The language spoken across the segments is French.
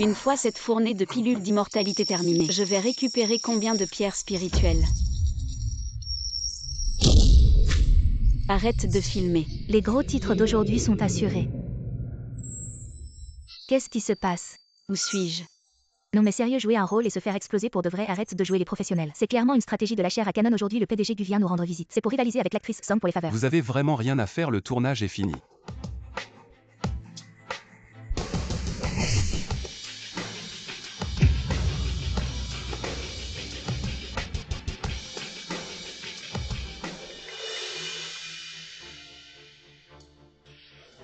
Une fois cette fournée de pilules d'immortalité terminée, je vais récupérer combien de pierres spirituelles? Arrête de filmer. Les gros titres d'aujourd'hui sont assurés. Qu'est-ce qui se passe? Où suis-je? Non mais sérieux, jouer un rôle et se faire exploser pour de vrai, arrête de jouer les professionnels. C'est clairement une stratégie de la chair à canon. Aujourd'hui le PDG Gu vient nous rendre visite. C'est pour rivaliser avec l'actrice Song pour les faveurs. Vous avez vraiment rien à faire, le tournage est fini.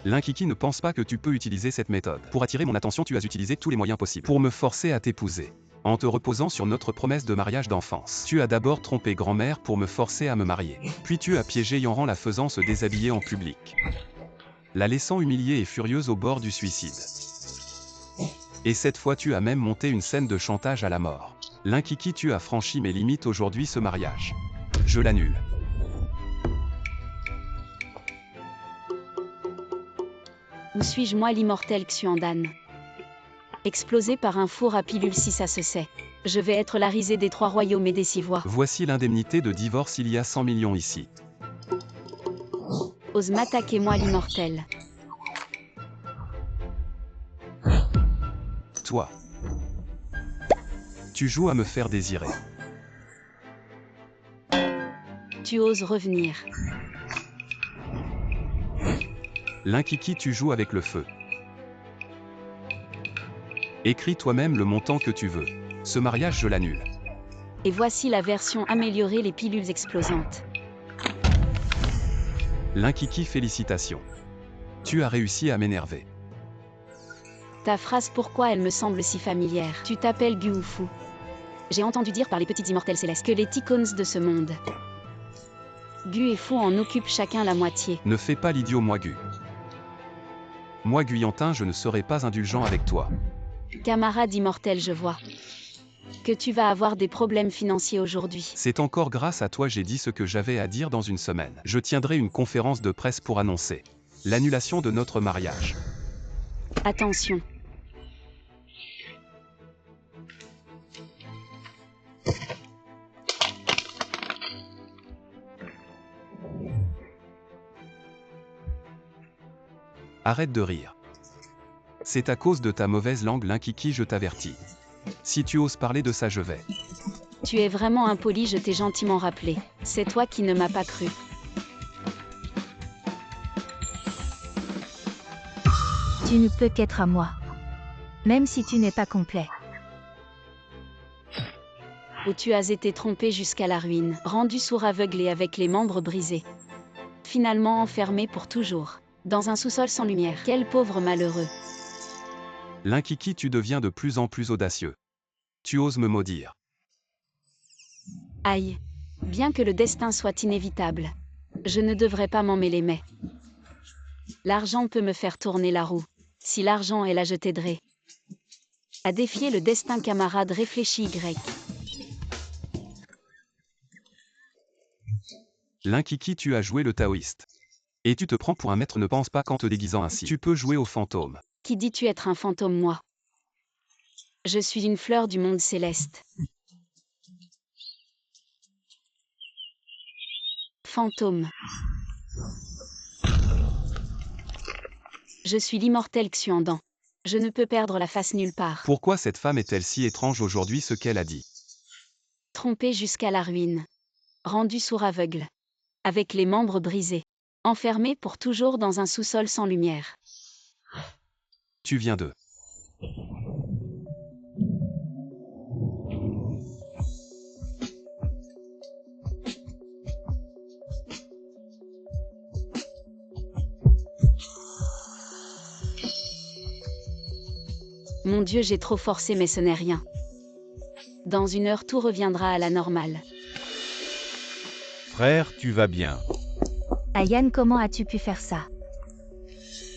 L'Inkiki ne pense pas que tu peux utiliser cette méthode. Pour attirer mon attention, tu as utilisé tous les moyens possibles pour me forcer à t'épouser. En te reposant sur notre promesse de mariage d'enfance. Tu as d'abord trompé grand-mère pour me forcer à me marier. Puis tu as piégé Yanran, la faisant se déshabiller en public, la laissant humiliée et furieuse au bord du suicide. Et cette fois tu as même monté une scène de chantage à la mort. L'Inkiki, tu as franchi mes limites aujourd'hui, ce mariage. Je l'annule. Où suis-je, moi, l'immortel Xuandan? Explosé par un four à pilules, si ça se sait. Je vais être la risée des 3 royaumes et des 6 voix. Voici l'indemnité de divorce, il y a 100 millions ici. Ose m'attaquer, moi, l'immortel. Toi. Tu joues à me faire désirer. Tu oses revenir. L'Inkiki, tu joues avec le feu. Écris toi-même le montant que tu veux. Ce mariage, je l'annule. Et voici la version améliorée, les pilules explosantes. L'Inkiki, félicitations. Tu as réussi à m'énerver. Ta phrase, pourquoi elle me semble si familière? Tu t'appelles Gu ou Fu? J'ai entendu dire par les petites immortelles célestes que les ticons de ce monde. Gu et Fu en occupent chacun la moitié. Ne fais pas l'idiot, moi Gu. Moi Guyantin, je ne serai pas indulgent avec toi. Camarade immortel, je vois que tu vas avoir des problèmes financiers aujourd'hui. C'est encore grâce à toi j'ai dit ce que j'avais à dire dans une semaine. Je tiendrai une conférence de presse pour annoncer l'annulation de notre mariage. Attention. Arrête de rire. C'est à cause de ta mauvaise langue, l'Inkiki, je t'avertis. Si tu oses parler de ça, je vais. Tu es vraiment impoli, je t'ai gentiment rappelé. C'est toi qui ne m'as pas cru. Tu ne peux qu'être à moi. Même si tu n'es pas complet. Où tu as été trompé jusqu'à la ruine, rendu sourd, aveugle et avec les membres brisés. Finalement enfermé pour toujours. Dans un sous-sol sans lumière. Quel pauvre malheureux. L'Inkiki, tu deviens de plus en plus audacieux. Tu oses me maudire. Aïe. Bien que le destin soit inévitable, je ne devrais pas m'en mêler, mais l'argent peut me faire tourner la roue. Si l'argent est là, je t'aiderai à défier le destin, camarade, réfléchis Y. L'Inkiki, tu as joué le taoïste. Et tu te prends pour un maître, ne pense pas qu'en te déguisant ainsi. Tu peux jouer au fantôme. Qui dis-tu être un fantôme, moi? Je suis une fleur du monde céleste. Fantôme. Je suis l'immortel Xuandan. Je ne peux perdre la face nulle part. Pourquoi cette femme est-elle si étrange aujourd'hui, ce qu'elle a dit? Trompé jusqu'à la ruine. Rendu sourd, aveugle. Avec les membres brisés. Enfermé pour toujours dans un sous-sol sans lumière. Tu viens de... Mon Dieu, j'ai trop forcé, mais ce n'est rien. Dans 1 heure, tout reviendra à la normale. Frère, tu vas bien. Ayan, comment as-tu pu faire ça?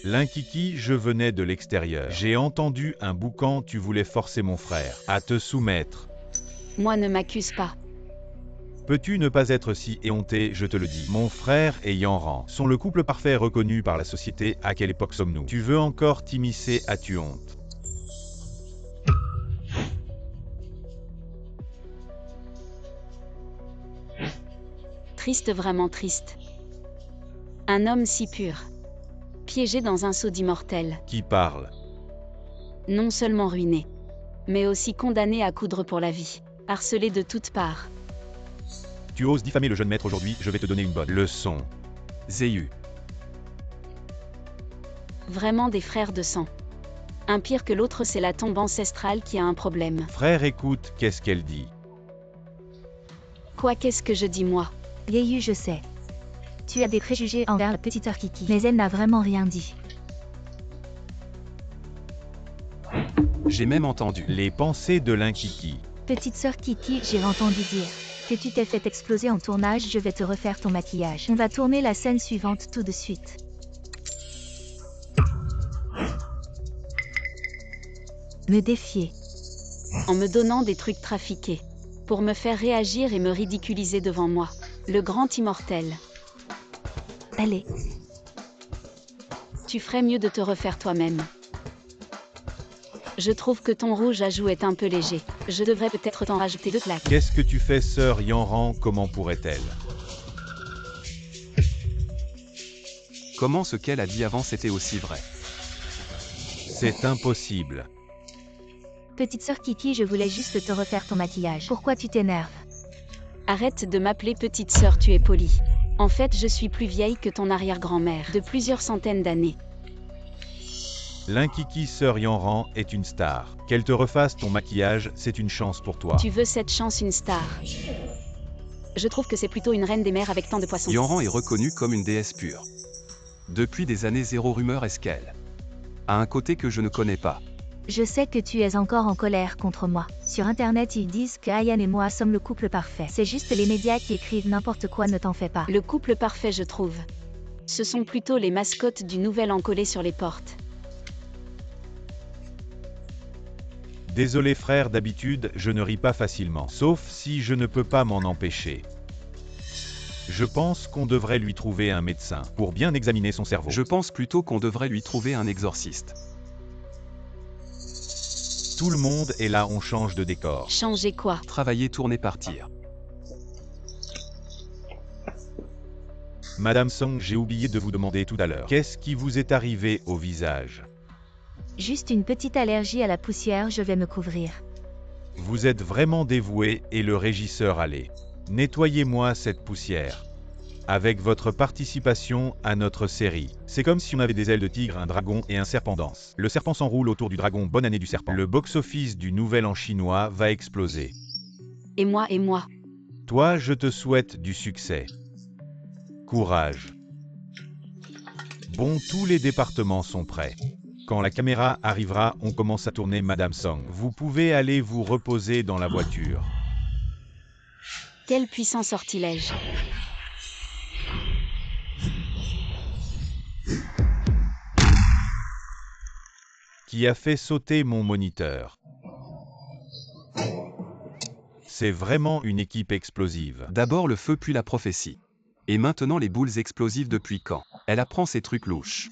L'Inkiki, je venais de l'extérieur. J'ai entendu un boucan, tu voulais forcer mon frère à te soumettre. Moi, ne m'accuse pas. Peux-tu ne pas être si éhonté, je te le dis. Mon frère et Yanran sont le couple parfait reconnu par la société. À quelle époque sommes-nous? Tu veux encore t'immiscer, as-tu honte? Triste, vraiment triste. Un homme si pur. Piégé dans un seau d'immortel. Qui parle? Non seulement ruiné, mais aussi condamné à coudre pour la vie. Harcelé de toutes parts. Tu oses diffamer le jeune maître aujourd'hui, je vais te donner une bonne leçon. Zéhu. Vraiment des frères de sang. Un pire que l'autre, c'est la tombe ancestrale qui a un problème. Frère, écoute, qu'est-ce qu'elle dit? Quoi, qu'est-ce que je dis moi? Yehu, je sais. Tu as des préjugés envers la petite sœur Kiki, mais elle n'a vraiment rien dit. J'ai même entendu. Les pensées de l'Inkiki. Petite sœur Kiki, j'ai entendu dire que tu t'es fait exploser en tournage, je vais te refaire ton maquillage. On va tourner la scène suivante tout de suite. Me défier. En me donnant des trucs trafiqués. Pour me faire réagir et me ridiculiser devant moi. Le grand immortel. Allez, Tu ferais mieux de te refaire toi-même. Je trouve que ton rouge à joues est un peu léger. Je devrais peut-être t'en rajouter 2 plaques. Qu'est-ce que tu fais, sœur Yanran? Comment pourrait-elle? Comment ce qu'elle a dit avant c'était aussi vrai? C'est impossible. petite sœur Kiki, je voulais juste te refaire ton maquillage. Pourquoi tu t'énerves? Arrête de m'appeler petite sœur, tu es polie. En fait, je suis plus vieille que ton arrière-grand-mère, de plusieurs centaines d'années. L'Inkiki sœur Yanran est une star. Qu'elle te refasse ton maquillage, c'est une chance pour toi. Tu veux cette chance, une star? Je trouve que c'est plutôt une reine des mers avec tant de poissons. Yanran est reconnue comme une déesse pure. Depuis des années, zéro rumeur est-ce qu'elle a un côté que je ne connais pas. Je sais que tu es encore en colère contre moi. Sur internet, ils disent que Ayan et moi sommes le couple parfait. C'est juste les médias qui écrivent n'importe quoi, ne t'en fais pas. Le couple parfait, je trouve. Ce sont plutôt les mascottes du Nouvel An collées sur les portes. Désolé frère, d'habitude, je ne ris pas facilement. Sauf si je ne peux pas m'en empêcher. Je pense qu'on devrait lui trouver un médecin pour bien examiner son cerveau. Je pense plutôt qu'on devrait lui trouver un exorciste. Tout le monde est là, on change de décor. Changer quoi? Travailler, tourner, partir. Madame Song, j'ai oublié de vous demander tout à l'heure. Qu'est-ce qui vous est arrivé au visage? Juste une petite allergie à la poussière, je vais me couvrir. Vous êtes vraiment dévoué et le régisseur allez. Nettoyez-moi cette poussière. Avec votre participation à notre série. C'est comme si on avait des ailes de tigre, un dragon et un serpent danse. Le serpent s'enroule autour du dragon, bonne année du serpent. Le box-office du Nouvel An chinois va exploser. Et moi, et moi. Toi, je te souhaite du succès. Courage. Bon, tous les départements sont prêts. Quand la caméra arrivera, on commence à tourner Madame Song. Vous pouvez aller vous reposer dans la voiture. Quel puissant sortilège. Qui a fait sauter mon moniteur. C'est vraiment une équipe explosive. D'abord le feu puis la prophétie. Et maintenant les boules explosives depuis quand? Elle apprend ces trucs louches.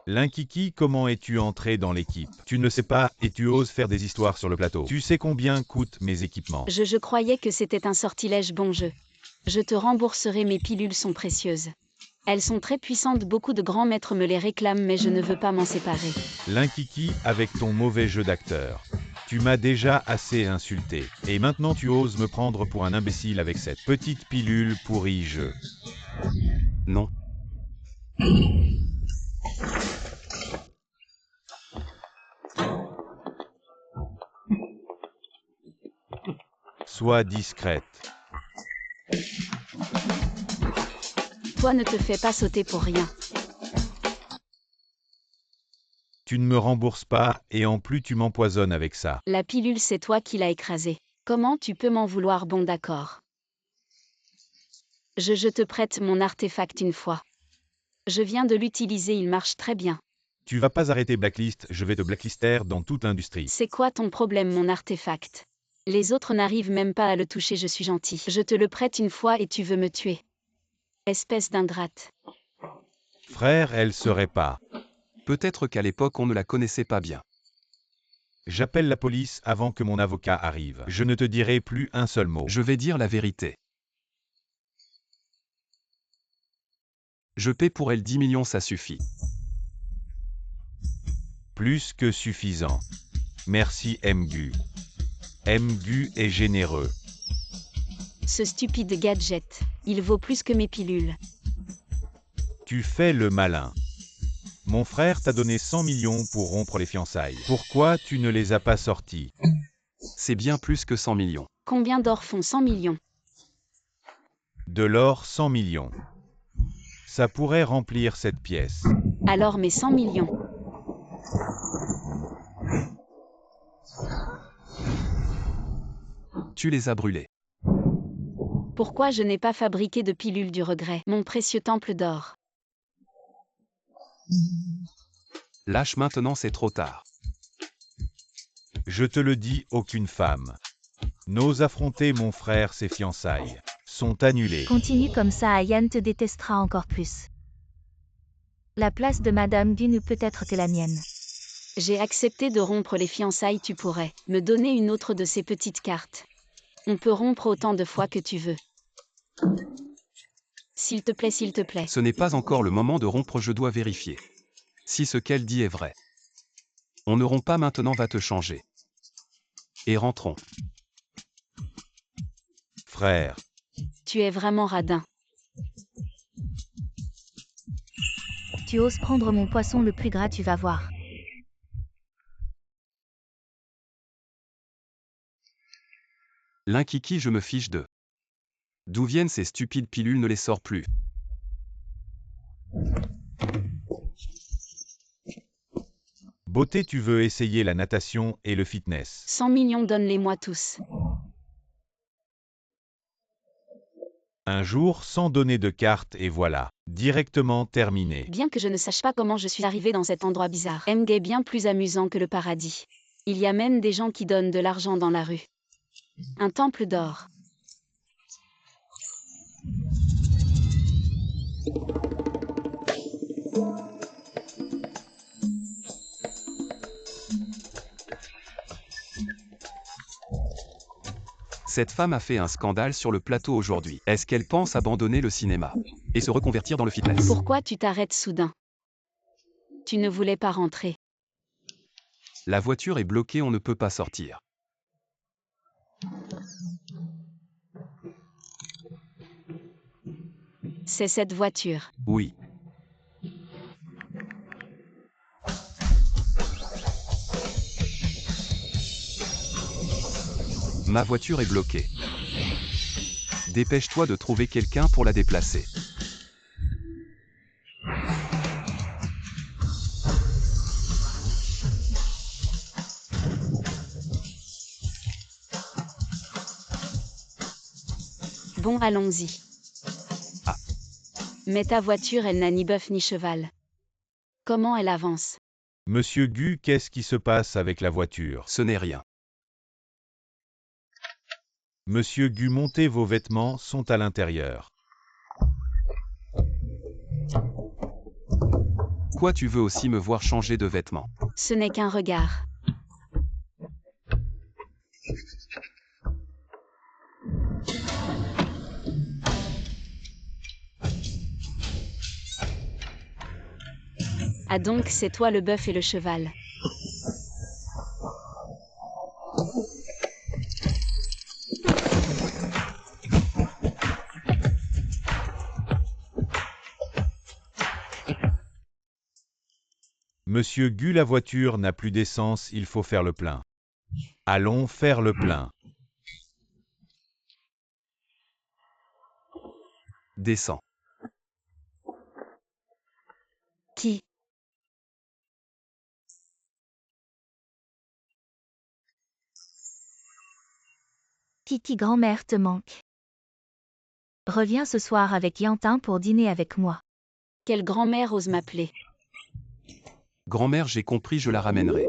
L'Inkiki, comment es-tu entré dans l'équipe? Tu ne sais pas et tu oses faire des histoires sur le plateau. Tu sais combien coûtent mes équipements? Je croyais que c'était un sortilège, bon jeu. Je te rembourserai, mes pilules sont précieuses. Elles sont très puissantes, beaucoup de grands maîtres me les réclament, mais je ne veux pas m'en séparer. L'Inkiki, avec ton mauvais jeu d'acteur. Tu m'as déjà assez insulté. Et maintenant tu oses me prendre pour un imbécile avec cette petite pilule pourrie jeu. Non. Sois discrète. Toi, ne te fais pas sauter pour rien. Tu ne me rembourses pas, et en plus tu m'empoisonnes avec ça. La pilule, c'est toi qui l'as écrasée. Comment tu peux m'en vouloir? Bon, d'accord. Je te prête mon artefact une fois. Je viens de l'utiliser, il marche très bien. Tu vas pas arrêter Blacklist, je vais te blacklister dans toute l'industrie. C'est quoi ton problème, mon artefact? Les autres n'arrivent même pas à le toucher, je suis gentil. Je te le prête une fois et tu veux me tuer. Espèce d'ingrate. Frère, elle serait pas. Peut-être qu'à l'époque on ne la connaissait pas bien. J'appelle la police avant que mon avocat arrive. Je ne te dirai plus un seul mot. Je vais dire la vérité. Je paie pour elle 10 millions, ça suffit. Plus que suffisant. Merci Mgu. Mgu est généreux. Ce stupide gadget, il vaut plus que mes pilules. Tu fais le malin. Mon frère t'a donné 100 millions pour rompre les fiançailles. Pourquoi tu ne les as pas sortis? C'est bien plus que 100 millions. Combien d'or font 100 millions? De l'or 100 millions. Ça pourrait remplir cette pièce. Alors mes 100 millions. Tu les as brûlés. Pourquoi je n'ai pas fabriqué de pilule du regret, mon précieux temple d'or? Lâche maintenant, c'est trop tard. Je te le dis, aucune femme n'ose affronter mon frère, ses fiançailles sont annulées. Continue comme ça, Ayan te détestera encore plus. La place de Madame Gu ne peut être que la mienne. J'ai accepté de rompre les fiançailles, tu pourrais me donner une autre de ces petites cartes. On peut rompre autant de fois que tu veux. S'il te plaît, s'il te plaît. Ce n'est pas encore le moment de rompre, je dois vérifier. Si ce qu'elle dit est vrai. On ne rompt pas maintenant, va te changer. Et rentrons. Frère, Tu es vraiment radin. Tu oses prendre mon poisson le plus gras, tu vas voir. L'inkiki, je me fiche de. D'où viennent ces stupides pilules, ne les sors plus. beauté, tu veux essayer la natation et le fitness. 100 millions, donne-les-moi tous. Un jour sans donner de carte et voilà, directement terminé. Bien que je ne sache pas comment je suis arrivé dans cet endroit bizarre. Mg est bien plus amusant que le paradis. Il y a même des gens qui donnent de l'argent dans la rue. Un temple d'or. Cette femme a fait un scandale sur le plateau aujourd'hui. Est-ce qu'elle pense abandonner le cinéma et se reconvertir dans le fitness? Pourquoi tu t'arrêtes soudain? Tu ne voulais pas rentrer. La voiture est bloquée, on ne peut pas sortir. C'est cette voiture. Oui. Ma voiture est bloquée. Dépêche-toi de trouver quelqu'un pour la déplacer. Bon, allons-y. Ah. Mais ta voiture, elle n'a ni bœuf ni cheval. Comment elle avance? Monsieur Gu, qu'est-ce qui se passe avec la voiture? Ce n'est rien. Monsieur Gu, montez, vos vêtements sont à l'intérieur. Quoi, tu veux aussi me voir changer de vêtements? Ce n'est qu'un regard. Ah donc c'est toi le bœuf et le cheval. Monsieur Gu, la voiture n'a plus d'essence, il faut faire le plein. Allons faire le plein. Descends. Qui? Titi grand-mère te manque. Reviens ce soir avec Yantin pour dîner avec moi. Quelle grand-mère ose m'appeler? Grand-mère, j'ai compris, je la ramènerai.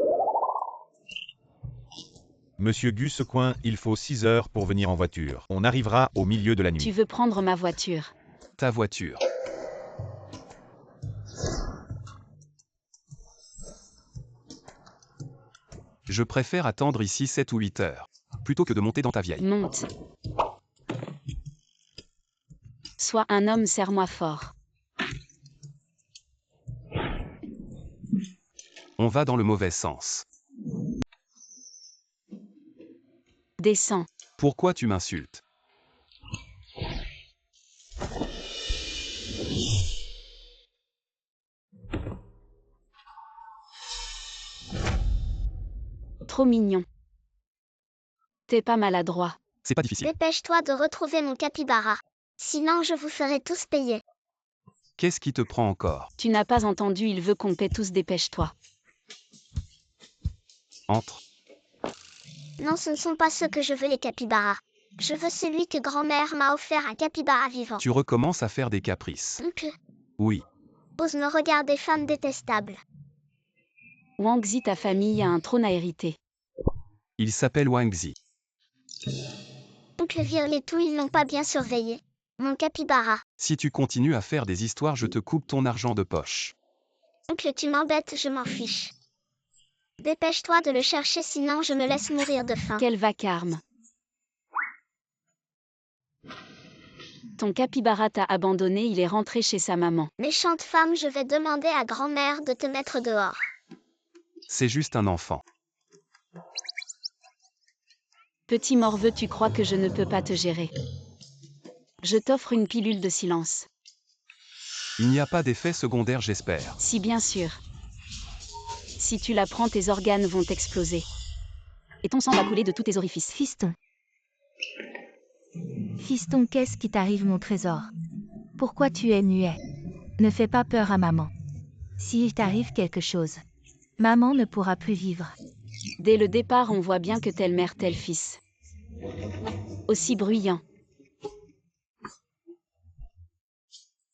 Monsieur Gu, ce coin, il faut 6 heures pour venir en voiture. On arrivera au milieu de la Tu nuit. veux prendre ma voiture? Ta voiture. Je préfère attendre ici 7 ou 8 heures, plutôt que de monter dans ta vieille. Monte. Sois un homme, serre-moi fort. On va dans le mauvais sens. Descends. Pourquoi tu m'insultes? Trop mignon. T'es pas maladroit. C'est pas difficile. Dépêche-toi de retrouver mon capybara. Sinon je vous ferai tous payer. Qu'est-ce qui te prend encore? Tu n'as pas entendu, il veut qu'on paie tous, dépêche-toi. Entre. Non, ce ne sont pas ceux que je veux, les capybaras. Je veux celui que grand-mère m'a offert, un capybara vivant. Tu recommences à faire des caprices. Oncle, Oui. ose me regarder, femme détestable. Wangzi, ta famille a un trône à hériter. Il s'appelle Wangzi. Oncle, vire-les tous, ils n'ont pas bien surveillé. Mon capybara. Si tu continues à faire des histoires, je te coupe ton argent de poche. Oncle, tu m'embêtes, je m'en fiche. Dépêche-toi de le chercher, sinon je me laisse mourir de faim. Quel vacarme. Ton capybara t'a abandonné, il est rentré chez sa maman. Méchante femme, je vais demander à grand-mère de te mettre dehors. C'est juste un enfant. Petit morveux, tu crois que je ne peux pas te gérer. Je t'offre une pilule de silence. Il n'y a pas d'effet secondaire, j'espère. Si, bien sûr. Si tu la prends, tes organes vont exploser. Et ton sang va couler de tous tes orifices. Fiston. Fiston, qu'est-ce qui t'arrive, mon trésor? Pourquoi tu es muet? Ne fais pas peur à maman. S'il t'arrive quelque chose, maman ne pourra plus vivre. Dès le départ, on voit bien que telle mère, tel fils. Aussi bruyant.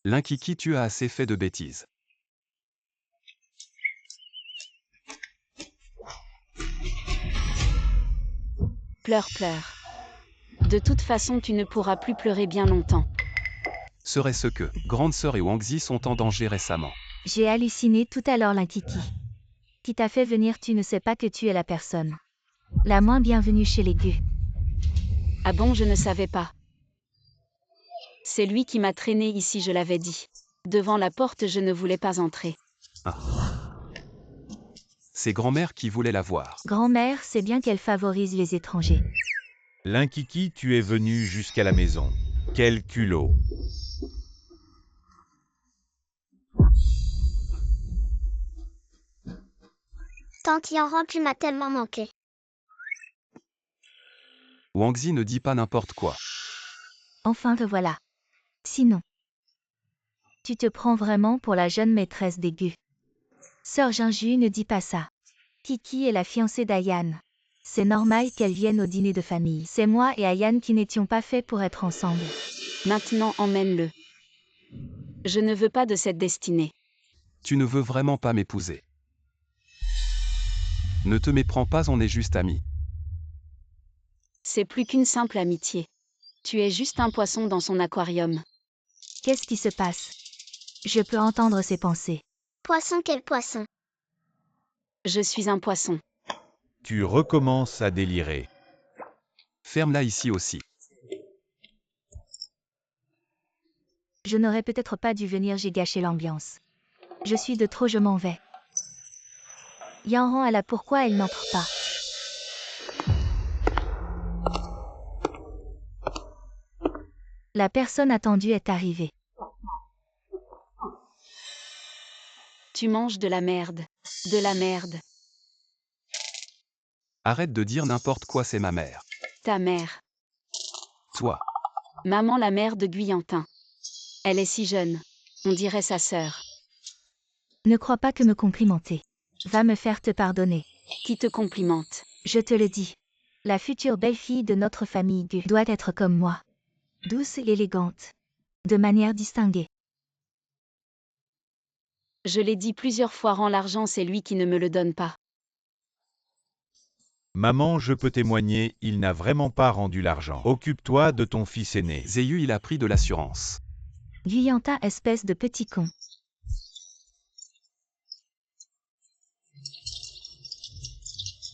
L'Inkiki, tu as assez fait de bêtises. Pleure, pleure. De toute façon, tu ne pourras plus pleurer bien longtemps. Serait-ce que Grande Sœur et Wangzi sont en danger récemment? J'ai halluciné tout à l'heure, l'Inkiki. Qui t'a fait venir, tu ne sais pas que tu es la personne la moins bienvenue chez les Gu. Ah bon, je ne savais pas. C'est lui qui m'a traîné ici, je l'avais dit. Devant la porte, je ne voulais pas entrer. Ah. C'est grand-mère qui voulait la voir. Grand-mère sait bien qu'elle favorise les étrangers. L'Inkiki, tu es venu jusqu'à la maison. Quel culot! Tante Yanran, tu m'as tellement manqué. Wangzi ne dit pas n'importe quoi. Enfin te voilà. Sinon, tu te prends vraiment pour la jeune maîtresse des Gu. Sœur Jinju, ne dis pas ça. Kiki est la fiancée d'Ayan. C'est normal qu'elle vienne au dîner de famille. C'est moi et Ayan qui n'étions pas faits pour être ensemble. Maintenant, emmène-le. Je ne veux pas de cette destinée. Tu ne veux vraiment pas m'épouser. Ne te méprends pas, on est juste amis. C'est plus qu'une simple amitié. Tu es juste un poisson dans son aquarium. Qu'est-ce qui se passe? Je peux entendre ses pensées. Poisson, quel poisson? Je suis un poisson. Tu recommences à délirer. Ferme-la ici aussi. Je n'aurais peut-être pas dû venir, j'ai gâché l'ambiance. Je suis de trop, je m'en vais. Yanran a là, pourquoi elle n'entre pas? La personne attendue est arrivée. Tu manges de la merde. De la merde. Arrête de dire n'importe quoi, c'est ma mère. Ta mère. Toi. Maman, la mère de Guyantin. Elle est si jeune. On dirait sa sœur. Ne crois pas que me complimenter va me faire te pardonner. Qui te complimente. Je te le dis. La future belle-fille de notre famille Gu doit être comme moi. Douce et élégante. De manière distinguée. Je l'ai dit plusieurs fois, rends l'argent, c'est lui qui ne me le donne pas. Maman, je peux témoigner, il n'a vraiment pas rendu l'argent. Occupe-toi de ton fils aîné. Zéyu, il a pris de l'assurance. Guyantin, espèce de petit con.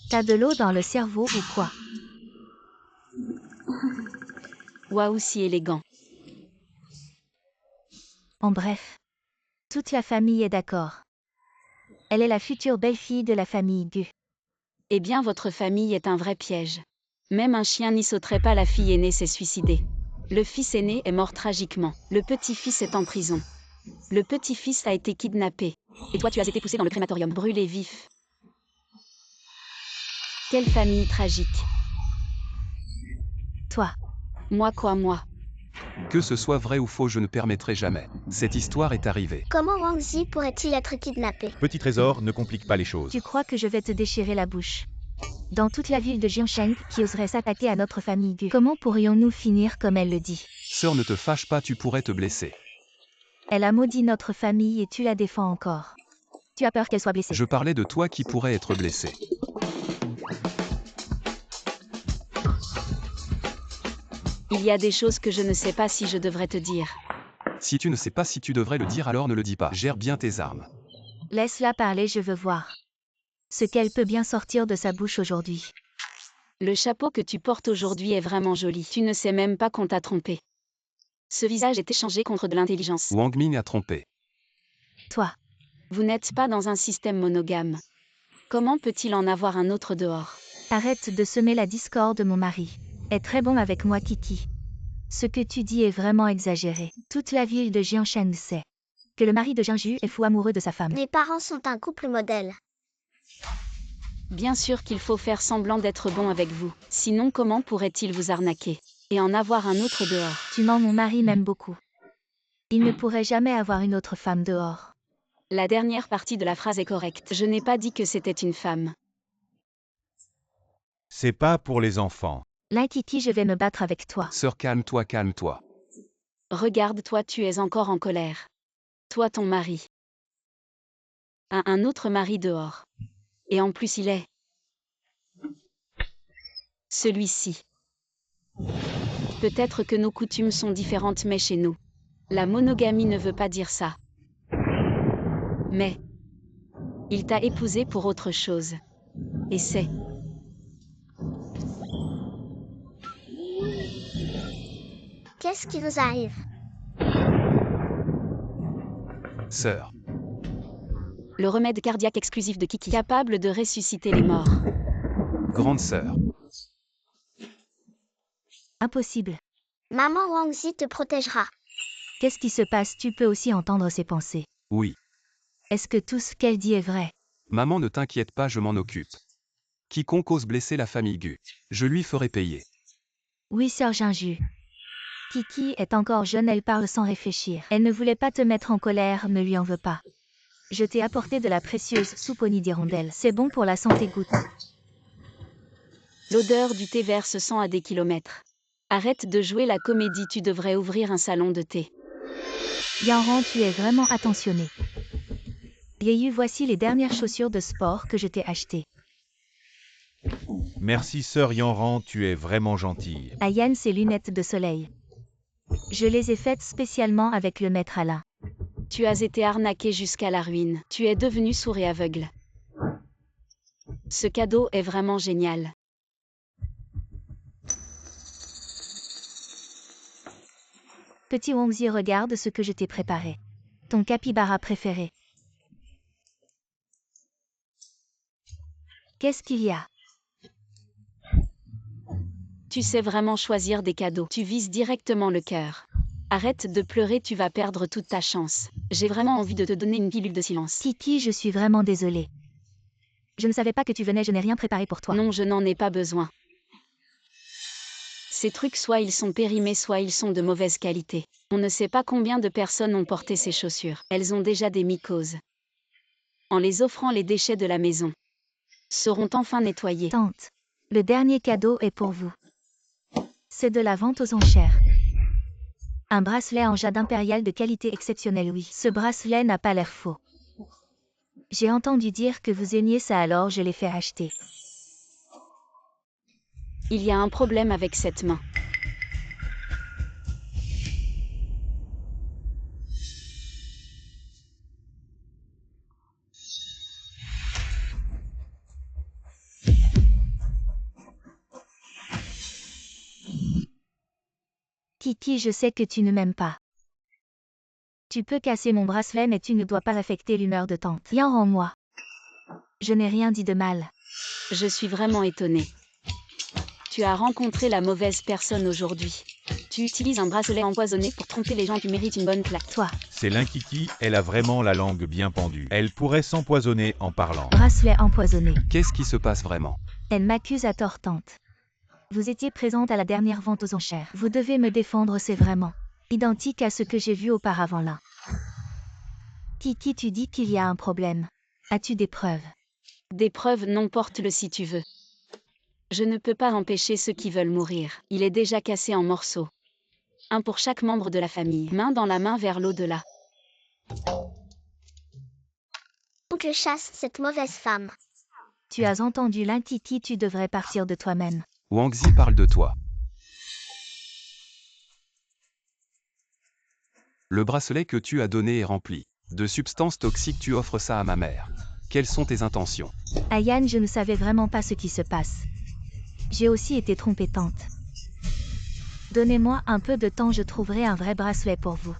T'as de l'eau dans le cerveau ou quoi? Waouh, si élégant. En bref. Toute la famille est d'accord. Elle est la future belle-fille de la famille Gu. Eh bien, votre famille est un vrai piège. Même un chien n'y sauterait pas, la fille aînée s'est suicidée. Le fils aîné est mort tragiquement. Le petit-fils est en prison. Le petit-fils a été kidnappé. Et toi, tu as été poussé dans le crématorium, brûlé vif. Quelle famille tragique. Toi. Moi quoi, moi? Que ce soit vrai ou faux, je ne permettrai jamais. Cette histoire est arrivée. Comment Wang Zi pourrait-il être kidnappé? Petit trésor, ne complique pas les choses. Tu crois que je vais te déchirer la bouche? Dans toute la ville de Jiangsheng, qui oserait s'attaquer à notre famille Gu? Comment pourrions-nous finir comme elle le dit? Sœur, ne te fâche pas, tu pourrais te blesser. Elle a maudit notre famille et tu la défends encore. Tu as peur qu'elle soit blessée? Je parlais de toi qui pourrais être blessé. Il y a des choses que je ne sais pas si je devrais te dire. Si tu ne sais pas si tu devrais le dire, alors ne le dis pas. Gère bien tes armes. Laisse-la parler, je veux voir ce qu'elle peut bien sortir de sa bouche aujourd'hui. Le chapeau que tu portes aujourd'hui est vraiment joli. Tu ne sais même pas qu'on t'a trompé. Ce visage est échangé contre de l'intelligence. Wang Ming a trompé. Toi. Vous n'êtes pas dans un système monogame. Comment peut-il en avoir un autre dehors? Arrête de semer la discorde, mon mari est très bon avec moi, Kiki. Ce que tu dis est vraiment exagéré. Toute la ville de Jiangsheng sait que le mari de Jiangju est fou amoureux de sa femme. Mes parents sont un couple modèle. Bien sûr qu'il faut faire semblant d'être bon avec vous. Sinon, comment pourrait-il vous arnaquer et en avoir un autre dehors? Tu mens, mon mari m'aime beaucoup. Il ne pourrait jamais avoir une autre femme dehors. La dernière partie de la phrase est correcte. Je n'ai pas dit que c'était une femme. C'est pas pour les enfants. Là, Kiki, je vais me battre avec toi. Sœur, calme-toi, calme-toi. Regarde-toi, tu es encore en colère. Toi, ton mari a un autre mari dehors. Et en plus, il est celui-ci. Peut-être que nos coutumes sont différentes, mais chez nous, la monogamie ne veut pas dire ça. Mais il t'a épousé pour autre chose. Et c'est Qu'est-ce qui vous arrive? Sœur. le remède cardiaque exclusif de Kiki, capable de ressusciter les morts. Grande sœur. Impossible. Maman Wang Zi te protégera. Qu'est-ce qui se passe? Tu peux aussi entendre ses pensées. Oui. Est-ce que tout ce qu'elle dit est vrai? Maman, ne t'inquiète pas, je m'en occupe. Quiconque ose blesser la famille Gu, je lui ferai payer. Oui, sœur Jinju. Kiki est encore jeune, elle parle sans réfléchir. Elle ne voulait pas te mettre en colère, ne lui en veux pas. Je t'ai apporté de la précieuse soupe au nid d'hirondelle. C'est bon pour la santé, goûte. L'odeur du thé vert se sent à des kilomètres. Arrête de jouer la comédie, tu devrais ouvrir un salon de thé. Yanran, tu es vraiment attentionné. Yeyu, voici les dernières chaussures de sport que je t'ai achetées. Merci sœur Yanran, tu es vraiment gentille. Ayan, ses lunettes de soleil. Je les ai faites spécialement avec le maître Alain. Tu as été arnaqué jusqu'à la ruine. Tu es devenu sourd et aveugle. Ce cadeau est vraiment génial. Petit Wangzi, regarde ce que je t'ai préparé. Ton capybara préféré. Qu'est-ce qu'il y a? Tu sais vraiment choisir des cadeaux. Tu vises directement le cœur. Arrête de pleurer, tu vas perdre toute ta chance. J'ai vraiment envie de te donner une pilule de silence. Kiki, je suis vraiment désolée. Je ne savais pas que tu venais, je n'ai rien préparé pour toi. Non, je n'en ai pas besoin. Ces trucs, soit ils sont périmés, soit ils sont de mauvaise qualité. On ne sait pas combien de personnes ont porté ces chaussures. Elles ont déjà des mycoses. En les offrant, les déchets de la maison seront enfin nettoyés. Tante, le dernier cadeau est pour vous. C'est de la vente aux enchères. Un bracelet en jade impérial de qualité exceptionnelle, oui. Ce bracelet n'a pas l'air faux. J'ai entendu dire que vous aimiez ça, alors je l'ai fait acheter. Il y a un problème avec cette main. Kiki, je sais que tu ne m'aimes pas. Tu peux casser mon bracelet, mais tu ne dois pas affecter l'humeur de tante. Viens, rends-moi. Je n'ai rien dit de mal. Je suis vraiment étonnée. Tu as rencontré la mauvaise personne aujourd'hui. Tu utilises un bracelet empoisonné pour tromper les gens, tu mérites une bonne claque. Toi, C'est l'Inkiki, elle a vraiment la langue bien pendue. Elle pourrait s'empoisonner en parlant. bracelet empoisonné. Qu'est-ce qui se passe vraiment? Elle m'accuse à tort, tante. Vous étiez présente à la dernière vente aux enchères. Vous devez me défendre, c'est vraiment identique à ce que j'ai vu auparavant là. Kiki, tu dis qu'il y a un problème. As-tu des preuves? Des preuves, non, porte-le si tu veux. Je ne peux pas empêcher ceux qui veulent mourir. Il est déjà cassé en morceaux. Un pour chaque membre de la famille. Main dans la main vers l'au-delà. Faut que je chasse cette mauvaise femme. Tu as entendu l'Inkiki, tu devrais partir de toi-même. Wangzi parle de toi. Le bracelet que tu as donné est rempli de substances toxiques, tu offres ça à ma mère. Quelles sont tes intentions? Ayane, je ne savais vraiment pas ce qui se passe. J'ai aussi été trompée, tante. Donnez-moi un peu de temps, je trouverai un vrai bracelet pour vous.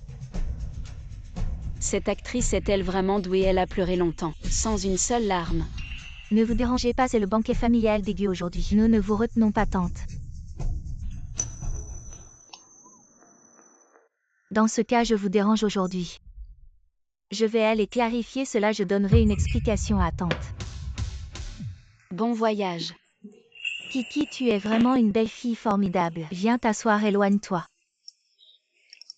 Cette actrice est-elle vraiment douée? Elle a pleuré longtemps, sans une seule larme. Ne vous dérangez pas, c'est le banquet familial dégueu aujourd'hui. Nous ne vous retenons pas, tante. Dans ce cas, je vous dérange aujourd'hui. Je vais aller clarifier cela, je donnerai une explication à tante. Bon voyage. Kiki, tu es vraiment une belle fille formidable. Viens t'asseoir, éloigne-toi.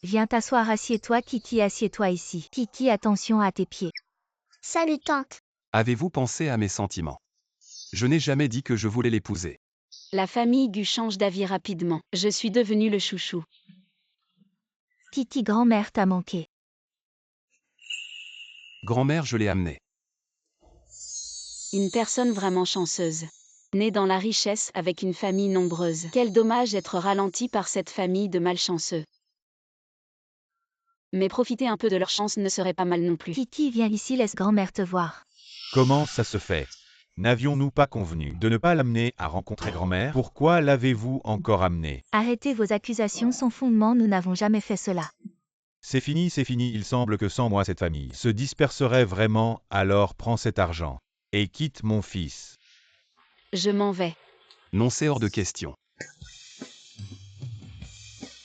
Viens t'asseoir, assieds-toi, Kiki, assieds-toi ici. Kiki, attention à tes pieds. Salut tante. Avez-vous pensé à mes sentiments? Je n'ai jamais dit que je voulais l'épouser. La famille Gu change d'avis rapidement. Je suis devenue le chouchou. Kiki, grand-mère t'a manqué. Grand-mère, je l'ai amenée. Une personne vraiment chanceuse. Née dans la richesse avec une famille nombreuse. Quel dommage être ralenti par cette famille de malchanceux. Mais profiter un peu de leur chance ne serait pas mal non plus. Kiki, viens ici, laisse grand-mère te voir. Comment ça se fait? N'avions-nous pas convenu de ne pas l'amener à rencontrer grand-mère? Pourquoi l'avez-vous encore amené? Arrêtez vos accusations sans fondement, nous n'avons jamais fait cela. C'est fini, il semble que sans moi cette famille se disperserait vraiment, alors prends cet argent et quitte mon fils. Je m'en vais. Non, c'est hors de question.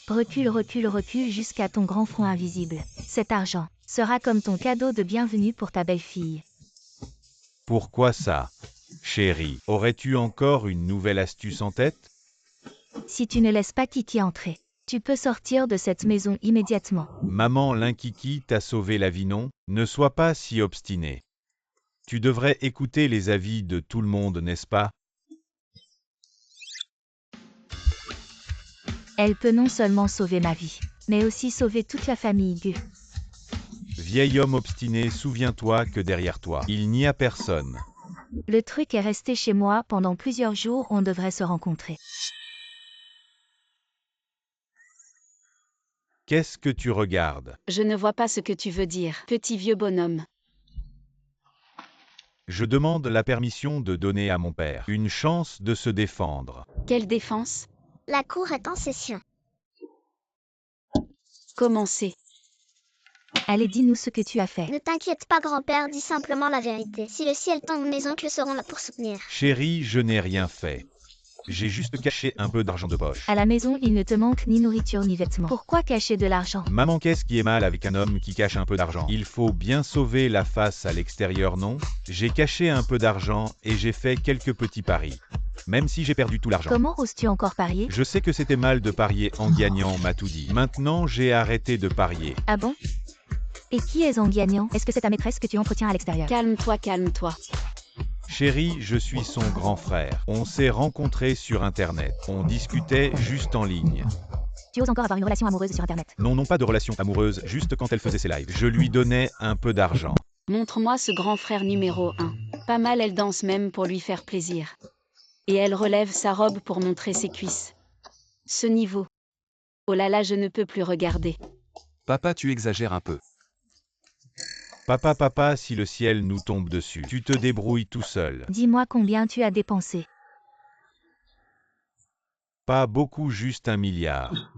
Recule, recule, recule jusqu'à ton grand front invisible. Cet argent sera comme ton cadeau de bienvenue pour ta belle-fille. Pourquoi ça? Chérie, aurais-tu encore une nouvelle astuce en tête? Si tu ne laisses pas Kiki entrer, tu peux sortir de cette maison immédiatement. Maman l'Inkiki t'a sauvé la vie, non? Ne sois pas si obstiné. Tu devrais écouter les avis de tout le monde, n'est-ce pas? Elle peut non seulement sauver ma vie, mais aussi sauver toute la famille Gu. Vieil homme obstiné, souviens-toi que derrière toi, il n'y a personne. Le truc est resté chez moi pendant plusieurs jours, on devrait se rencontrer. Qu'est-ce que tu regardes? Je ne vois pas ce que tu veux dire, petit vieux bonhomme. Je demande la permission de donner à mon père une chance de se défendre. Quelle défense? La cour est en session. Commencez. Allez, dis-nous ce que tu as fait. Ne t'inquiète pas grand-père, dis simplement la vérité. Si le ciel tombe, mes oncles seront là pour soutenir. Chérie, je n'ai rien fait. J'ai juste caché un peu d'argent de poche. À la maison, il ne te manque ni nourriture ni vêtements. Pourquoi cacher de l'argent? Maman, qu'est-ce qui est mal avec un homme qui cache un peu d'argent? Il faut bien sauver la face à l'extérieur, non? J'ai caché un peu d'argent et j'ai fait quelques petits paris. Même si j'ai perdu tout l'argent. Comment oses-tu encore parier? Je sais que c'était mal de parier en gagnant, m'a tout dit. Maintenant, j'ai arrêté de parier. Ah bon? Et qui est en gagnant? Est-ce que c'est ta maîtresse que tu entretiens à l'extérieur? Calme-toi, calme-toi. Chérie, je suis son grand frère. On s'est rencontrés sur Internet. On discutait juste en ligne. Tu oses encore avoir une relation amoureuse sur Internet? Non, non, pas de relation amoureuse, juste quand elle faisait ses lives. Je lui donnais un peu d'argent. Montre-moi ce grand frère numéro 1. Pas mal, elle danse même pour lui faire plaisir. Et elle relève sa robe pour montrer ses cuisses. Ce niveau. Oh là là, je ne peux plus regarder. Papa, tu exagères un peu. Papa, si le ciel nous tombe dessus, tu te débrouilles tout seul. Dis-moi combien tu as dépensé. Pas beaucoup, juste 1 milliard.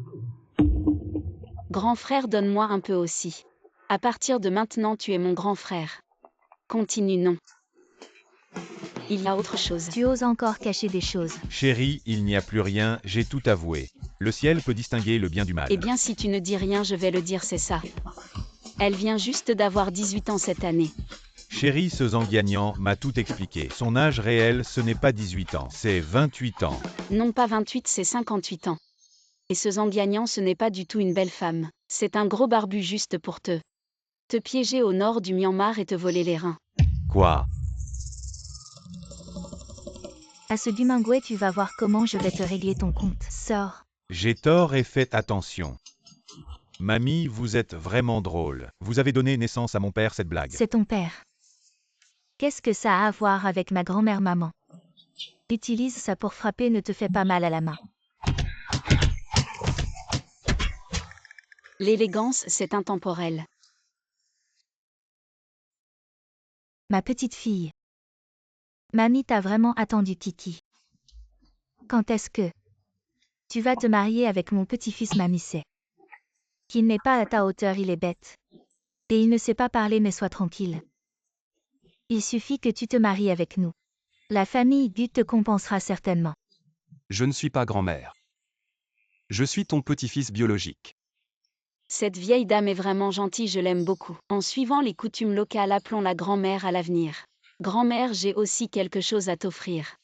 Grand frère, donne-moi un peu aussi. À partir de maintenant, tu es mon grand frère. Continue, non. Il y a autre chose. Tu oses encore cacher des choses. Chérie, il n'y a plus rien, j'ai tout avoué. Le ciel peut distinguer le bien du mal. Eh bien, si tu ne dis rien, je vais le dire, c'est ça. Elle vient juste d'avoir 18 ans cette année. Chérie, ce Zanguiagnan m'a tout expliqué. Son âge réel, ce n'est pas 18 ans, c'est 28 ans. Non pas 28, c'est 58 ans. Et ce Zanguiagnan, ce n'est pas du tout une belle femme. C'est un gros barbu juste pour te piéger au nord du Myanmar et te voler les reins. Quoi? À ce Dumingwe, tu vas voir comment je vais te régler ton compte. Sors. J'ai tort et faites attention. Mamie, vous êtes vraiment drôle. Vous avez donné naissance à mon père cette blague. C'est ton père. Qu'est-ce que ça a à voir avec ma grand-mère maman? Utilise ça pour frapper, ne te fais pas mal à la main. L'élégance, c'est intemporel. Ma petite fille. Mamie t'a vraiment attendu, Kiki. Quand est-ce que tu vas te marier avec mon petit-fils? Mamie sait qu'il n'est pas à ta hauteur, il est bête. Et il ne sait pas parler, mais sois tranquille. Il suffit que tu te maries avec nous. La famille Gu te compensera certainement. Je ne suis pas grand-mère. Je suis ton petit-fils biologique. Cette vieille dame est vraiment gentille, je l'aime beaucoup. En suivant les coutumes locales, appelons la grand-mère à l'avenir. Grand-mère, j'ai aussi quelque chose à t'offrir.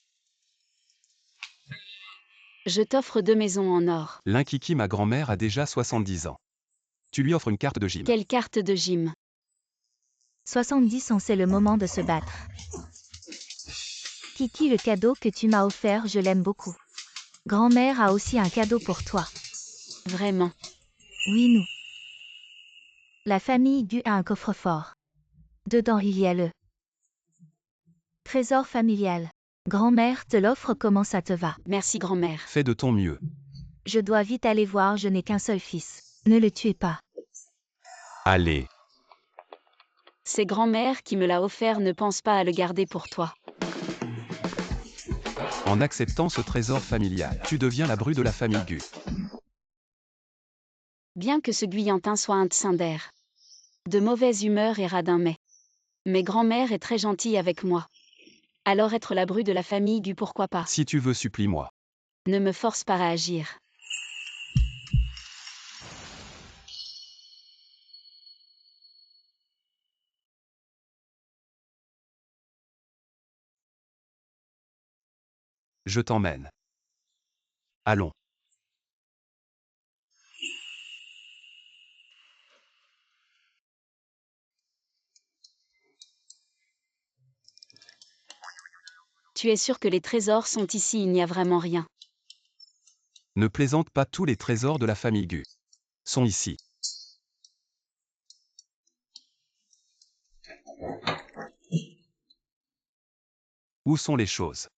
Je t'offre 2 maisons en or. L'Inkiki, ma grand-mère, a déjà 70 ans. Tu lui offres une carte de gym. Quelle carte de gym? 70 ans, c'est le moment de se battre. Kiki, le cadeau que tu m'as offert, je l'aime beaucoup. Grand-mère a aussi un cadeau pour toi. Vraiment? Oui, nous. La famille Gu a un coffre-fort. Dedans, il y a le trésor familial. Grand-mère te l'offre, comment ça te va? Merci grand-mère. Fais de ton mieux. Je dois vite aller voir, je n'ai qu'un seul fils. Ne le tuez pas. Allez. C'est grand-mère qui me l'a offert, ne pense pas à le garder pour toi. En acceptant ce trésor familial, tu deviens la bru de la famille Gu. Bien que ce Guyantin soit un tsindère de mauvaise humeur et radin, mais grand-mère est très gentille avec moi. Alors être la bru de la famille Gu, pourquoi pas? Si tu veux, supplie-moi. Ne me force pas à agir. Je t'emmène. Allons. Tu es sûr que les trésors sont ici? Il n'y a vraiment rien. Ne plaisante pas, tous les trésors de la famille Gu sont ici. Où sont les choses?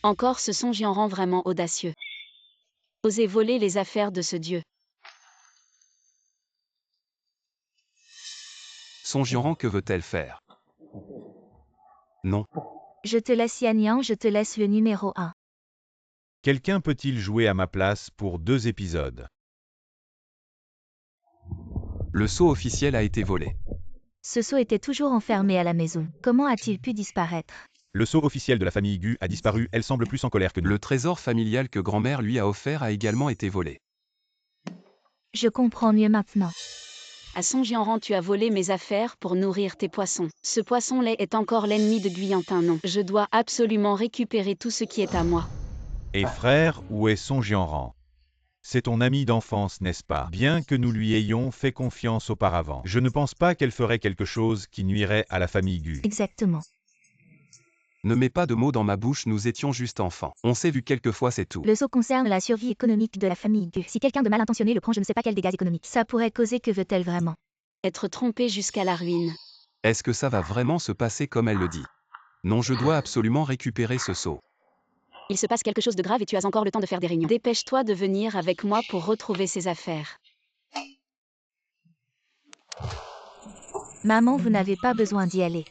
Encore ce Son Jianran vraiment audacieux. Oser voler les affaires de ce dieu. Son Jianran, que veut-elle faire? Non. Je te laisse Yanyan, je te laisse le numéro 1. Quelqu'un peut-il jouer à ma place pour 2 épisodes? Le sceau officiel a été volé. Ce sceau était toujours enfermé à la maison. Comment a-t-il pu disparaître? Le sceau officiel de la famille Gu a disparu, elle semble plus en colère que nous. Le trésor familial que grand-mère lui a offert a également été volé. Je comprends mieux maintenant. À Son Jianran, tu as volé mes affaires pour nourrir tes poissons. Ce poisson-lait est encore l'ennemi de Guyantin, non. Je dois absolument récupérer tout ce qui est à moi. Et frère, où est Son Jianran? C'est ton ami d'enfance, n'est-ce pas? Bien que nous lui ayons fait confiance auparavant. Je ne pense pas qu'elle ferait quelque chose qui nuirait à la famille Gu. Exactement. Ne mets pas de mots dans ma bouche, nous étions juste enfants. On s'est vu quelques fois, c'est tout. Le sceau concerne la survie économique de la famille Gu. Si quelqu'un de mal intentionné le prend, je ne sais pas quels dégâts économiques ça pourrait causer. Que veut-elle vraiment? Être trompé jusqu'à la ruine. Est-ce que ça va vraiment se passer comme elle le dit? Non, je dois absolument récupérer ce sceau. Il se passe quelque chose de grave et tu as encore le temps de faire des réunions. Dépêche-toi de venir avec moi pour retrouver ces affaires. Maman, vous n'avez pas besoin d'y aller.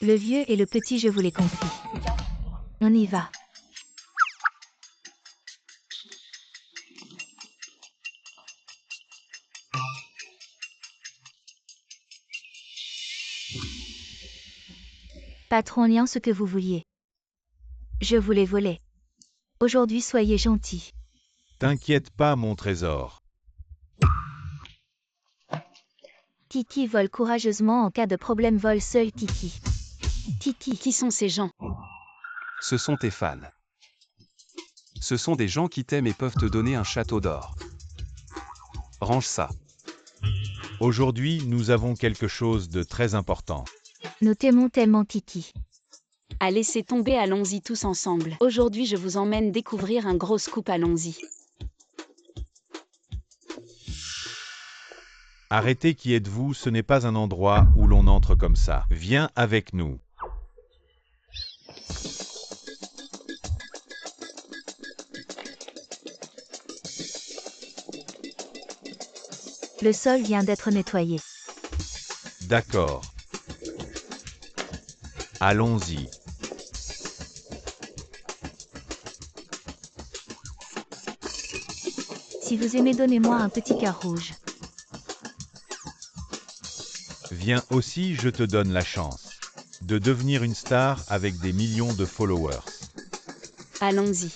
Le vieux et le petit, je vous l'ai compris. On y va. Patron Lian, ce que vous vouliez. Je vous l'ai volé. Aujourd'hui, soyez gentil. T'inquiète pas, mon trésor. Kiki vole courageusement en cas de problème, vole seul Kiki. Kiki. Qui sont ces gens? Ce sont tes fans. Ce sont des gens qui t'aiment et peuvent te donner un château d'or. Range ça. Aujourd'hui, nous avons quelque chose de très important. Nous t'aimons tellement Kiki. À laisser tomber, allons-y tous ensemble. Aujourd'hui, je vous emmène découvrir un gros scoop, allons-y. Arrêtez, qui êtes-vous? Ce n'est pas un endroit où l'on entre comme ça. Viens avec nous. Le sol vient d'être nettoyé. D'accord. Allons-y. Si vous aimez, donnez-moi un petit cœur rouge. Viens aussi, je te donne la chance de devenir une star avec des millions de followers. Allons-y.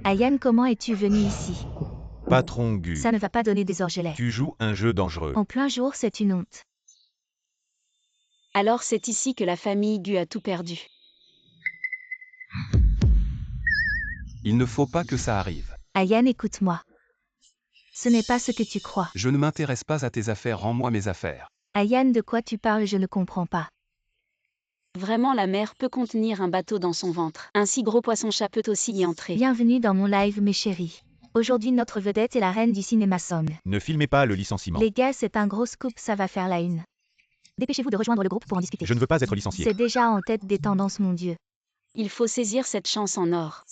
Ayan, comment es-tu venu ici? Patron Gu, Ça ne va pas donner des orgelets. tu joues un jeu dangereux. En plein jour, c'est une honte. Alors c'est ici que la famille Gu a tout perdu. Il ne faut pas que ça arrive. Ayan, écoute-moi. Ce n'est pas ce que tu crois. Je ne m'intéresse pas à tes affaires, rends-moi mes affaires. Ayan, de quoi tu parles? Je ne comprends pas. Vraiment, la mer peut contenir un bateau dans son ventre. Un si gros poisson-chat peut aussi y entrer. Bienvenue dans mon live, mes chéris. Aujourd'hui, notre vedette est la reine du cinéma Song. Ne filmez pas le licenciement. Les gars, c'est un gros scoop, ça va faire la une. Dépêchez-vous de rejoindre le groupe pour en discuter. Je ne veux pas être licencié. C'est déjà en tête des tendances, mon Dieu. Il faut saisir cette chance en or.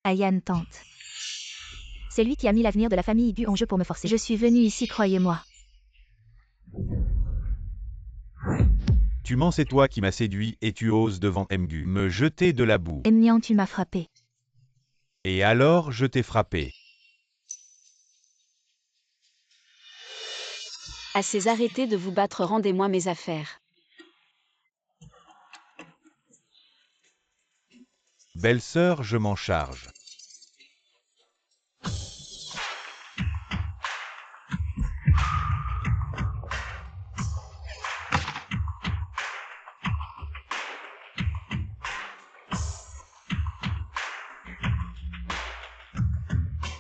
Ayan tente. C'est lui qui a mis l'avenir de la famille Gu en jeu pour me forcer. Je suis venue ici, croyez-moi. Tu mens, c'est toi qui m'as séduit et tu oses devant Mgu me jeter de la boue. Emnian, tu m'as frappé. Et alors je t'ai frappé. Assez, arrêtez de vous battre, rendez-moi mes affaires. Belle-sœur, je m'en charge.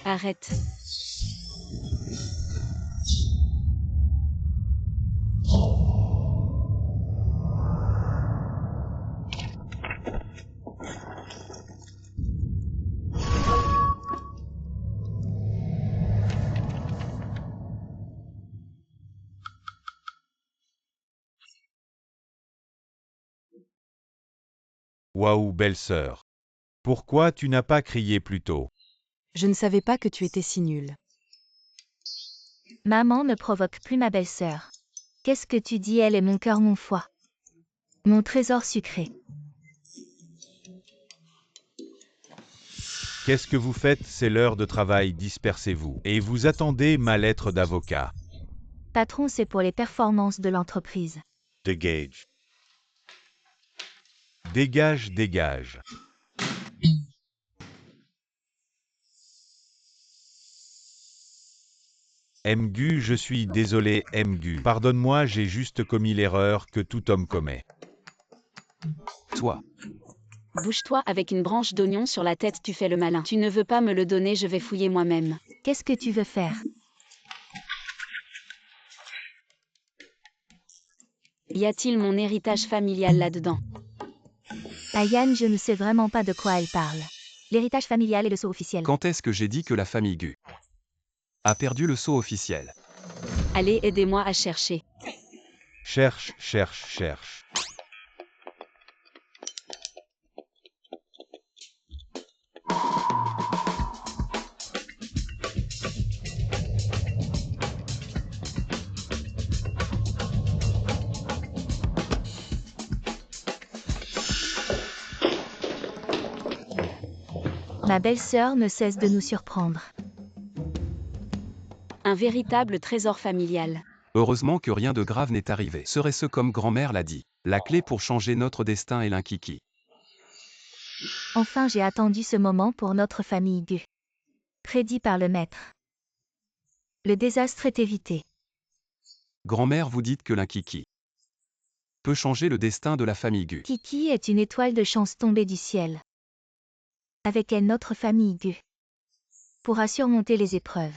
Arrête. Waouh, belle-sœur. Pourquoi tu n'as pas crié plus tôt? Je ne savais pas que tu étais si nulle. Maman, ne provoque plus ma belle-sœur. Qu'est-ce que tu dis? Elle est mon cœur, mon foie. Mon trésor sucré. Qu'est-ce que vous faites? C'est l'heure de travail, dispersez-vous. Et vous attendez ma lettre d'avocat. Patron, c'est pour les performances de l'entreprise. Dégage. Dégage, dégage. Mgu, je suis désolé, Mgu. Pardonne-moi, j'ai juste commis l'erreur que tout homme commet. Toi. Bouge-toi, avec une branche d'oignon sur la tête, tu fais le malin. Tu ne veux pas me le donner, je vais fouiller moi-même. Qu'est-ce que tu veux faire? Y a-t-il mon héritage familial là-dedans? Ayane, je ne sais vraiment pas de quoi elle parle. L'héritage familial est le sceau officiel. Quand est-ce que j'ai dit que la famille Gu a perdu le sceau officiel? Allez, aidez-moi à chercher. Cherche, cherche, cherche. Ma belle-sœur ne cesse de nous surprendre. Un véritable trésor familial. Heureusement que rien de grave n'est arrivé. Serait-ce comme grand-mère l'a dit? La clé pour changer notre destin est l'Inkiki. Enfin, j'ai attendu ce moment pour notre famille Gu. Prédit par le maître. Le désastre est évité. Grand-mère, vous dites que l'Inkiki peut changer le destin de la famille Gu. Kiki est une étoile de chance tombée du ciel. Avec elle, notre famille Gu pourra surmonter les épreuves.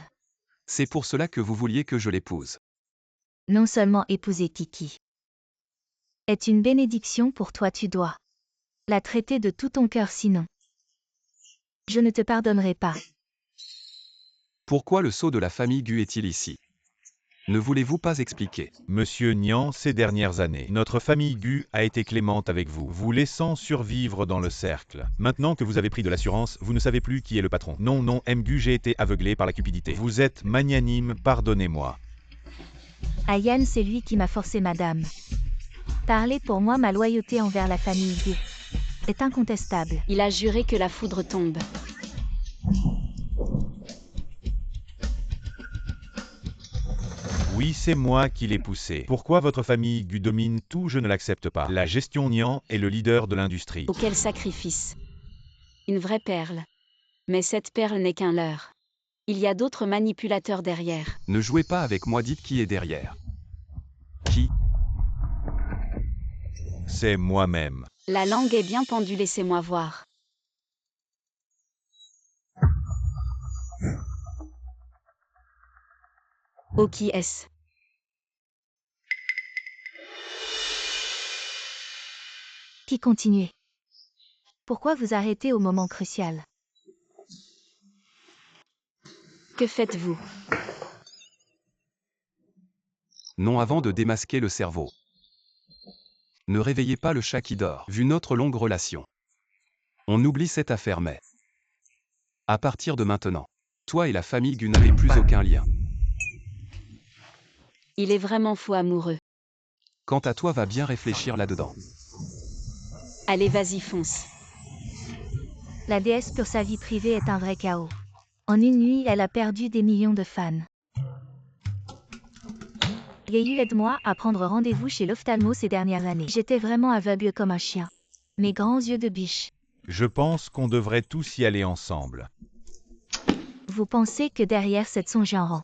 C'est pour cela que vous vouliez que je l'épouse. Non seulement épouser Kiki est une bénédiction pour toi, tu dois la traiter de tout ton cœur, sinon je ne te pardonnerai pas. Pourquoi le sceau de la famille Gu est-il ici? Ne voulez-vous pas expliquer? Monsieur Nian, ces dernières années, notre famille Gu a été clémente avec vous, vous laissant survivre dans le cercle. Maintenant que vous avez pris de l'assurance, vous ne savez plus qui est le patron. Non, non, Mgu, j'ai été aveuglé par la cupidité. Vous êtes magnanime, pardonnez-moi. Ayane, c'est lui qui m'a forcé, madame. Parlez pour moi, ma loyauté envers la famille Gu est incontestable. Il a juré que la foudre tombe. Oui, c'est moi qui l'ai poussé. Pourquoi votre famille Gu domine tout? Je ne l'accepte pas. La gestion Nian est le leader de l'industrie. Oh, quel sacrifice. Une vraie perle. Mais cette perle n'est qu'un leurre. Il y a d'autres manipulateurs derrière. Ne jouez pas avec moi, dites qui est derrière. Qui? C'est moi-même. La langue est bien pendue, laissez-moi voir. Oh, qui est-ce? Qui continuez? Pourquoi vous arrêtez au moment crucial? Que faites-vous? Non, avant de démasquer le cerveau. Ne réveillez pas le chat qui dort. Vu notre longue relation, on oublie cette affaire, mais à partir de maintenant, toi et la famille Gu n'avez plus aucun lien. Il est vraiment fou amoureux. Quant à toi, va bien réfléchir là-dedans. Allez, vas-y, fonce. La déesse pour sa vie privée est un vrai chaos. En une nuit, elle a perdu des millions de fans. Yeyu, aide-moi à prendre rendez-vous chez l'ophtalmo ces dernières années. J'étais vraiment aveugle comme un chien. Mes grands yeux de biche. Je pense qu'on devrait tous y aller ensemble. Vous pensez que derrière cette songe en rang,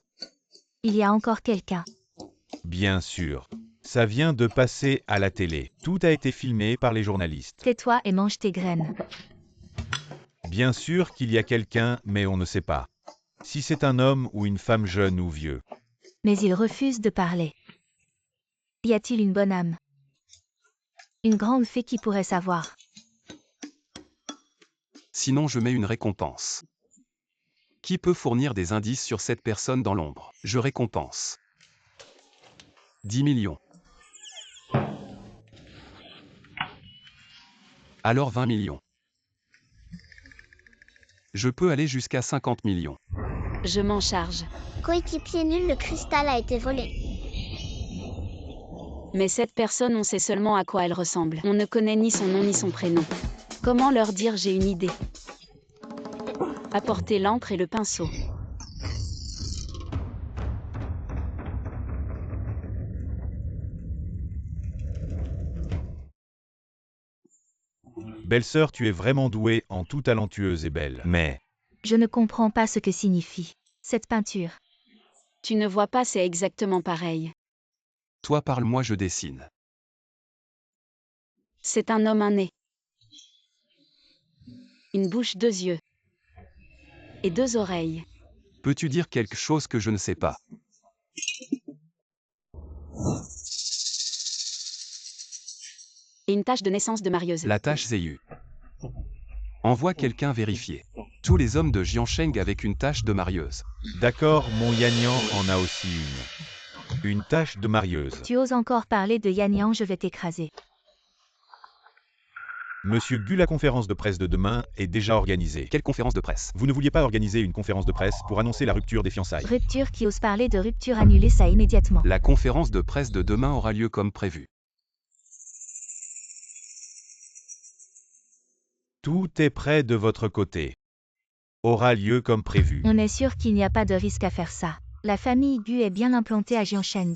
il y a encore quelqu'un? Bien sûr. Ça vient de passer à la télé. Tout a été filmé par les journalistes. Tais-toi et mange tes graines. Bien sûr qu'il y a quelqu'un, mais on ne sait pas. Si c'est un homme ou une femme jeune ou vieux. Mais il refuse de parler. Y a-t-il une bonne âme? Une grande fée qui pourrait savoir? Sinon, je mets une récompense. Qui peut fournir des indices sur cette personne dans l'ombre? Je récompense 10 millions. Alors 20 millions. Je peux aller jusqu'à 50 millions. Je m'en charge. Coéquipier nul, le cristal a été volé. Mais cette personne, on sait seulement à quoi elle ressemble. On ne connaît ni son nom ni son prénom. Comment leur dire? J'ai une idée. Apportez l'encre et le pinceau. Belle-sœur, tu es vraiment douée, en tout talentueuse et belle. Mais Je ne comprends pas ce que signifie cette peinture. Tu ne vois pas, c'est exactement pareil. Toi parle-moi, je dessine. C'est un homme, un nez. Une bouche, 2 yeux. Et 2 oreilles. Peux-tu dire quelque chose que je ne sais pas? Et une tâche de naissance de marieuse. La tâche Zéyu. Envoie quelqu'un vérifier. Tous les hommes de Jiansheng avec une tâche de marieuse. D'accord, mon Yanyan en a aussi une. Une tâche de marieuse. Tu oses encore parler de Yanyan, je vais t'écraser. Monsieur Gu, la conférence de presse de demain est déjà organisée. Quelle conférence de presse? Vous ne vouliez pas organiser une conférence de presse pour annoncer la rupture des fiançailles? Rupture, qui ose parler de rupture, annulez ça immédiatement. La conférence de presse de demain aura lieu comme prévu. Tout est prêt de votre côté. Aura lieu comme prévu. On est sûr qu'il n'y a pas de risque à faire ça. La famille Gu est bien implantée à Jiansheng.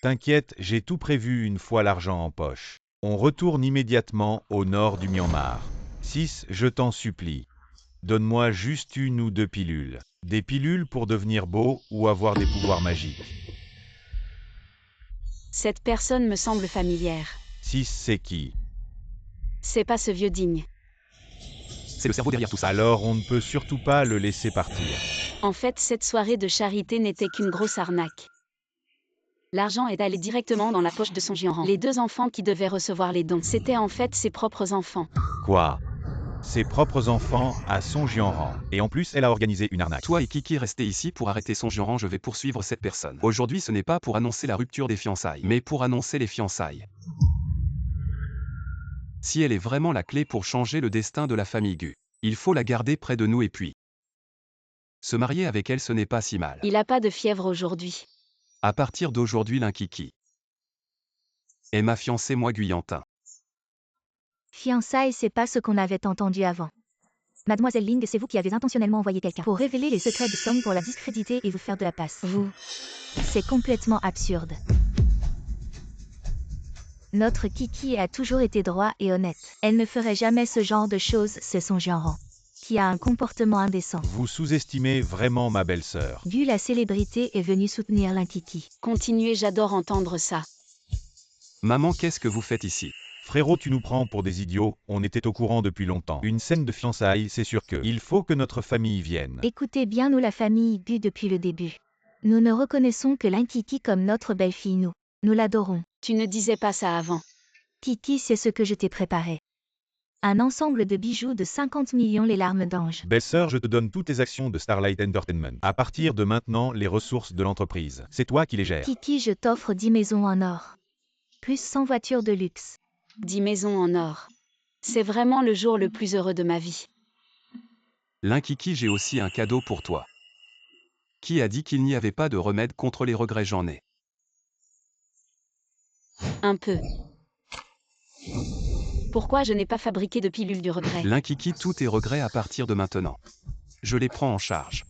T'inquiète, j'ai tout prévu une fois l'argent en poche. On retourne immédiatement au nord du Myanmar. 6. Je t'en supplie. Donne-moi juste une ou deux pilules. Des pilules pour devenir beau ou avoir des pouvoirs magiques. Cette personne me semble familière. 6. C'est qui? C'est pas ce vieux digne. C'est le cerveau derrière tout ça. Alors on ne peut surtout pas le laisser partir. En fait, cette soirée de charité n'était qu'une grosse arnaque. L'argent est allé directement dans la poche de Song Jianran. Les 2 enfants qui devaient recevoir les dons, c'était en fait ses propres enfants. Quoi? Ses propres enfants à Song Jianran. Et en plus, elle a organisé une arnaque. Toi et Kiki restez ici pour arrêter Song Jianran, je vais poursuivre cette personne. Aujourd'hui ce n'est pas pour annoncer la rupture des fiançailles, mais pour annoncer les fiançailles. Si elle est vraiment la clé pour changer le destin de la famille Gu, il faut la garder près de nous et puis se marier avec elle, ce n'est pas si mal. Il a pas de fièvre aujourd'hui. À partir d'aujourd'hui, l'Inkiki est ma fiancée, moi Guyantin. Fiançailles, c'est pas ce qu'on avait entendu avant. Mademoiselle Ling, c'est vous qui avez intentionnellement envoyé quelqu'un pour révéler les secrets de Song, pour la discréditer et vous faire de la passe. Vous. C'est complètement absurde. Notre Kiki a toujours été droit et honnête. Elle ne ferait jamais ce genre de choses, c'est Song Jianran qui a un comportement indécent. Vous sous-estimez vraiment ma belle-sœur. Gu, la célébrité, est venue soutenir l'Inkiki. Continuez, j'adore entendre ça. Maman, qu'est-ce que vous faites ici? Frérot, tu nous prends pour des idiots, on était au courant depuis longtemps. Une scène de fiançailles, c'est sûr que il faut que notre famille vienne. Écoutez bien, nous la famille Gu depuis le début. Nous ne reconnaissons que l'Inkiki comme notre belle-fille, nous. Nous l'adorons. Tu ne disais pas ça avant. Kiki, c'est ce que je t'ai préparé. Un ensemble de bijoux de 50 millions, les larmes d'ange. Belle-sœur, je te donne toutes tes actions de Starlight Entertainment. À partir de maintenant, les ressources de l'entreprise, c'est toi qui les gères. Kiki, je t'offre 10 maisons en or. Plus 100 voitures de luxe. 10 maisons en or. C'est vraiment le jour le plus heureux de ma vie. L'Inkiki, j'ai aussi un cadeau pour toi. Qui a dit qu'il n'y avait pas de remède contre les regrets? J'en ai. Un peu. Pourquoi je n'ai pas fabriqué de pilule du regret? L'Inkiki, tous tes regrets à partir de maintenant. Je les prends en charge.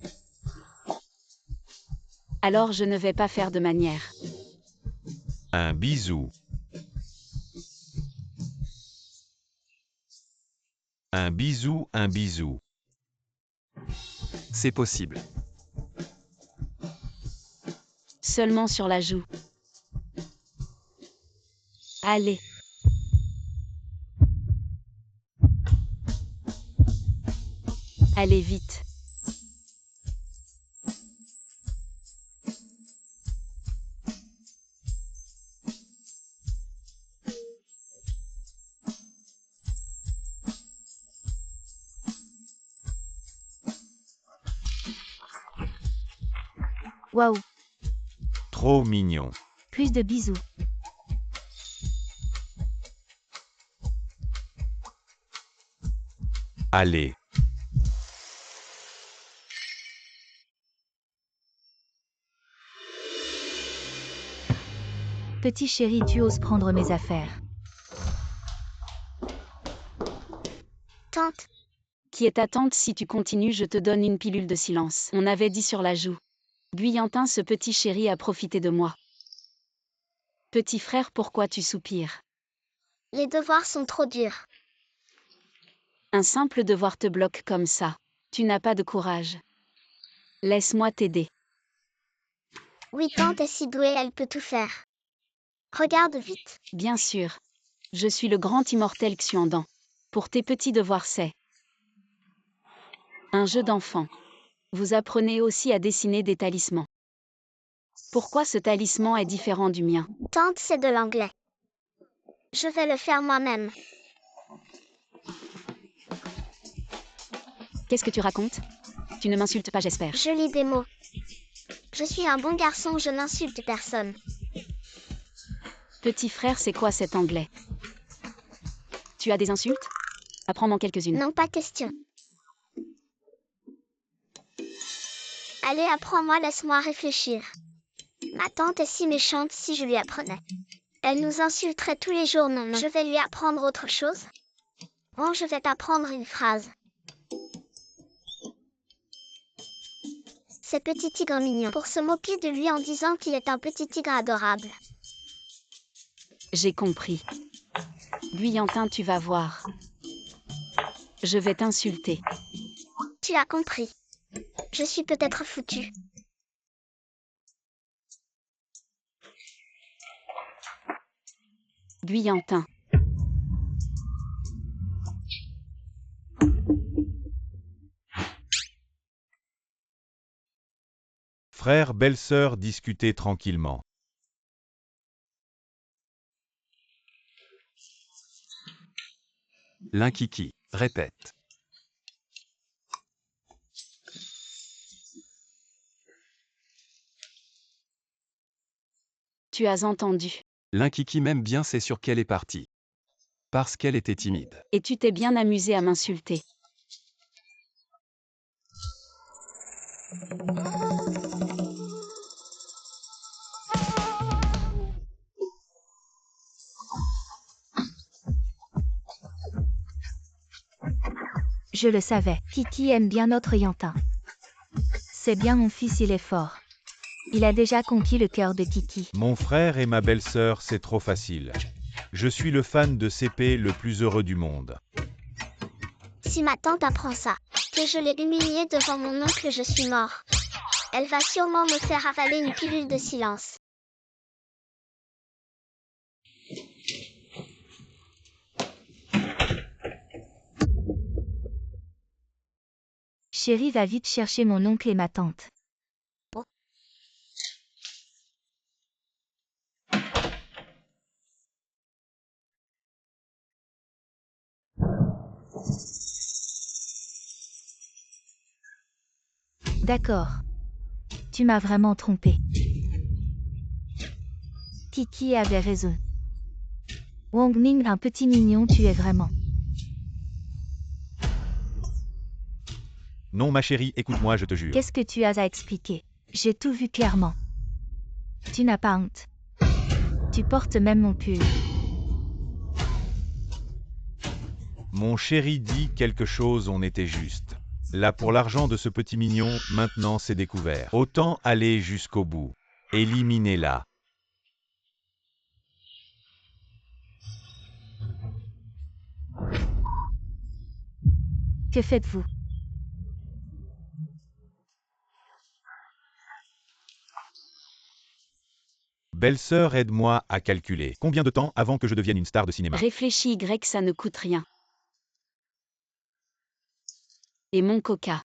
Alors je ne vais pas faire de manière. Un bisou. Un bisou, un bisou. C'est possible. Seulement sur la joue. Allez. Allez vite. Waouh. Trop mignon. Plus de bisous. Allez. Petit chéri, tu oses prendre mes affaires. Tante, Qui est ta tante? Si tu continues, je te donne une pilule de silence. On avait dit sur la joue. Guyantin, ce petit chéri a profité de moi. Petit frère, pourquoi tu soupires? les devoirs sont trop durs. Un simple devoir te bloque comme ça. Tu n'as pas de courage. Laisse-moi t'aider. Oui, tante est si douée, elle peut tout faire. Regarde vite. Bien sûr. Je suis le grand immortel Xuandan. Pour tes petits devoirs, c'est un jeu d'enfant. Vous apprenez aussi à dessiner des talismans. Pourquoi ce talisman est différent du mien? Tante, c'est de l'anglais. Je vais le faire moi-même. Qu'est-ce que tu racontes? Tu ne m'insultes pas, j'espère. Je lis des mots. Je suis un bon garçon, je n'insulte personne. Petit frère, c'est quoi cet anglais? Tu as des insultes? Apprends-moi quelques-unes. Non, pas question. Allez, apprends-moi, laisse-moi réfléchir. Ma tante est si méchante si je lui apprenais. Elle nous insulterait tous les jours, non, non. Je vais lui apprendre autre chose. Bon, je vais t'apprendre une phrase. C'est petit tigre mignon. Pour se moquer de lui en disant qu'il est un petit tigre adorable. J'ai compris. Guyantin, tu vas voir. Je vais t'insulter. Tu as compris. Je suis peut-être foutu. Guyantin. Frère, belle-sœur discutaient tranquillement. L'Inkiki. Répète. Tu as entendu. L'Inkiki m'aime bien, c'est sûr qu'elle est partie. Parce qu'elle était timide. Et tu t'es bien amusé à m'insulter. Je le savais. Kiki aime bien notre Yantin. C'est bien, mon fils, il est fort. Il a déjà conquis le cœur de Kiki. Mon frère et ma belle-sœur, c'est trop facile. Je suis le fan de CP le plus heureux du monde. Si ma tante apprend ça, que je l'ai humiliée devant mon oncle, je suis mort. Elle va sûrement me faire avaler une pilule de silence. Chérie, va vite chercher mon oncle et ma tante. D'accord. Tu m'as vraiment trompé. Kiki avait raison. Wang Ning, un petit mignon, tu es vraiment. Non ma chérie, écoute-moi, je te jure. Qu'est-ce que tu as à expliquer? J'ai tout vu clairement. Tu n'as pas honte. Tu portes même mon pull. Mon chéri dit quelque chose, on était juste. Là pour l'argent de ce petit mignon, maintenant c'est découvert. Autant aller jusqu'au bout. Éliminez-la. Que faites-vous? Belle-sœur, aide-moi à calculer. Combien de temps avant que je devienne une star de cinéma? Réfléchis, Y, ça ne coûte rien. Et mon coca.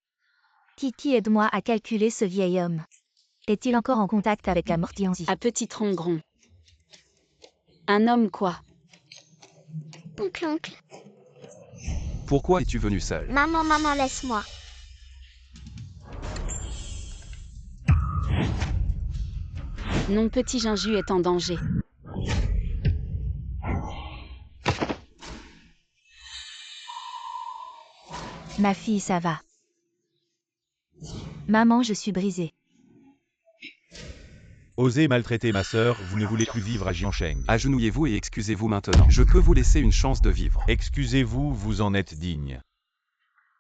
Kiki, aide-moi à calculer ce vieil homme. Est-il encore en contact avec la Mortianzi? À petit tronc rond. Un homme quoi? Oncle. Pourquoi es-tu venu seul? Maman, laisse-moi. Non, petit Ginju est en danger. Ma fille, ça va. Maman, je suis brisée. Osez maltraiter ma sœur, vous ne voulez plus vivre à Jiancheng. Agenouillez-vous et excusez-vous maintenant. Je peux vous laisser une chance de vivre. Excusez-vous, vous en êtes digne.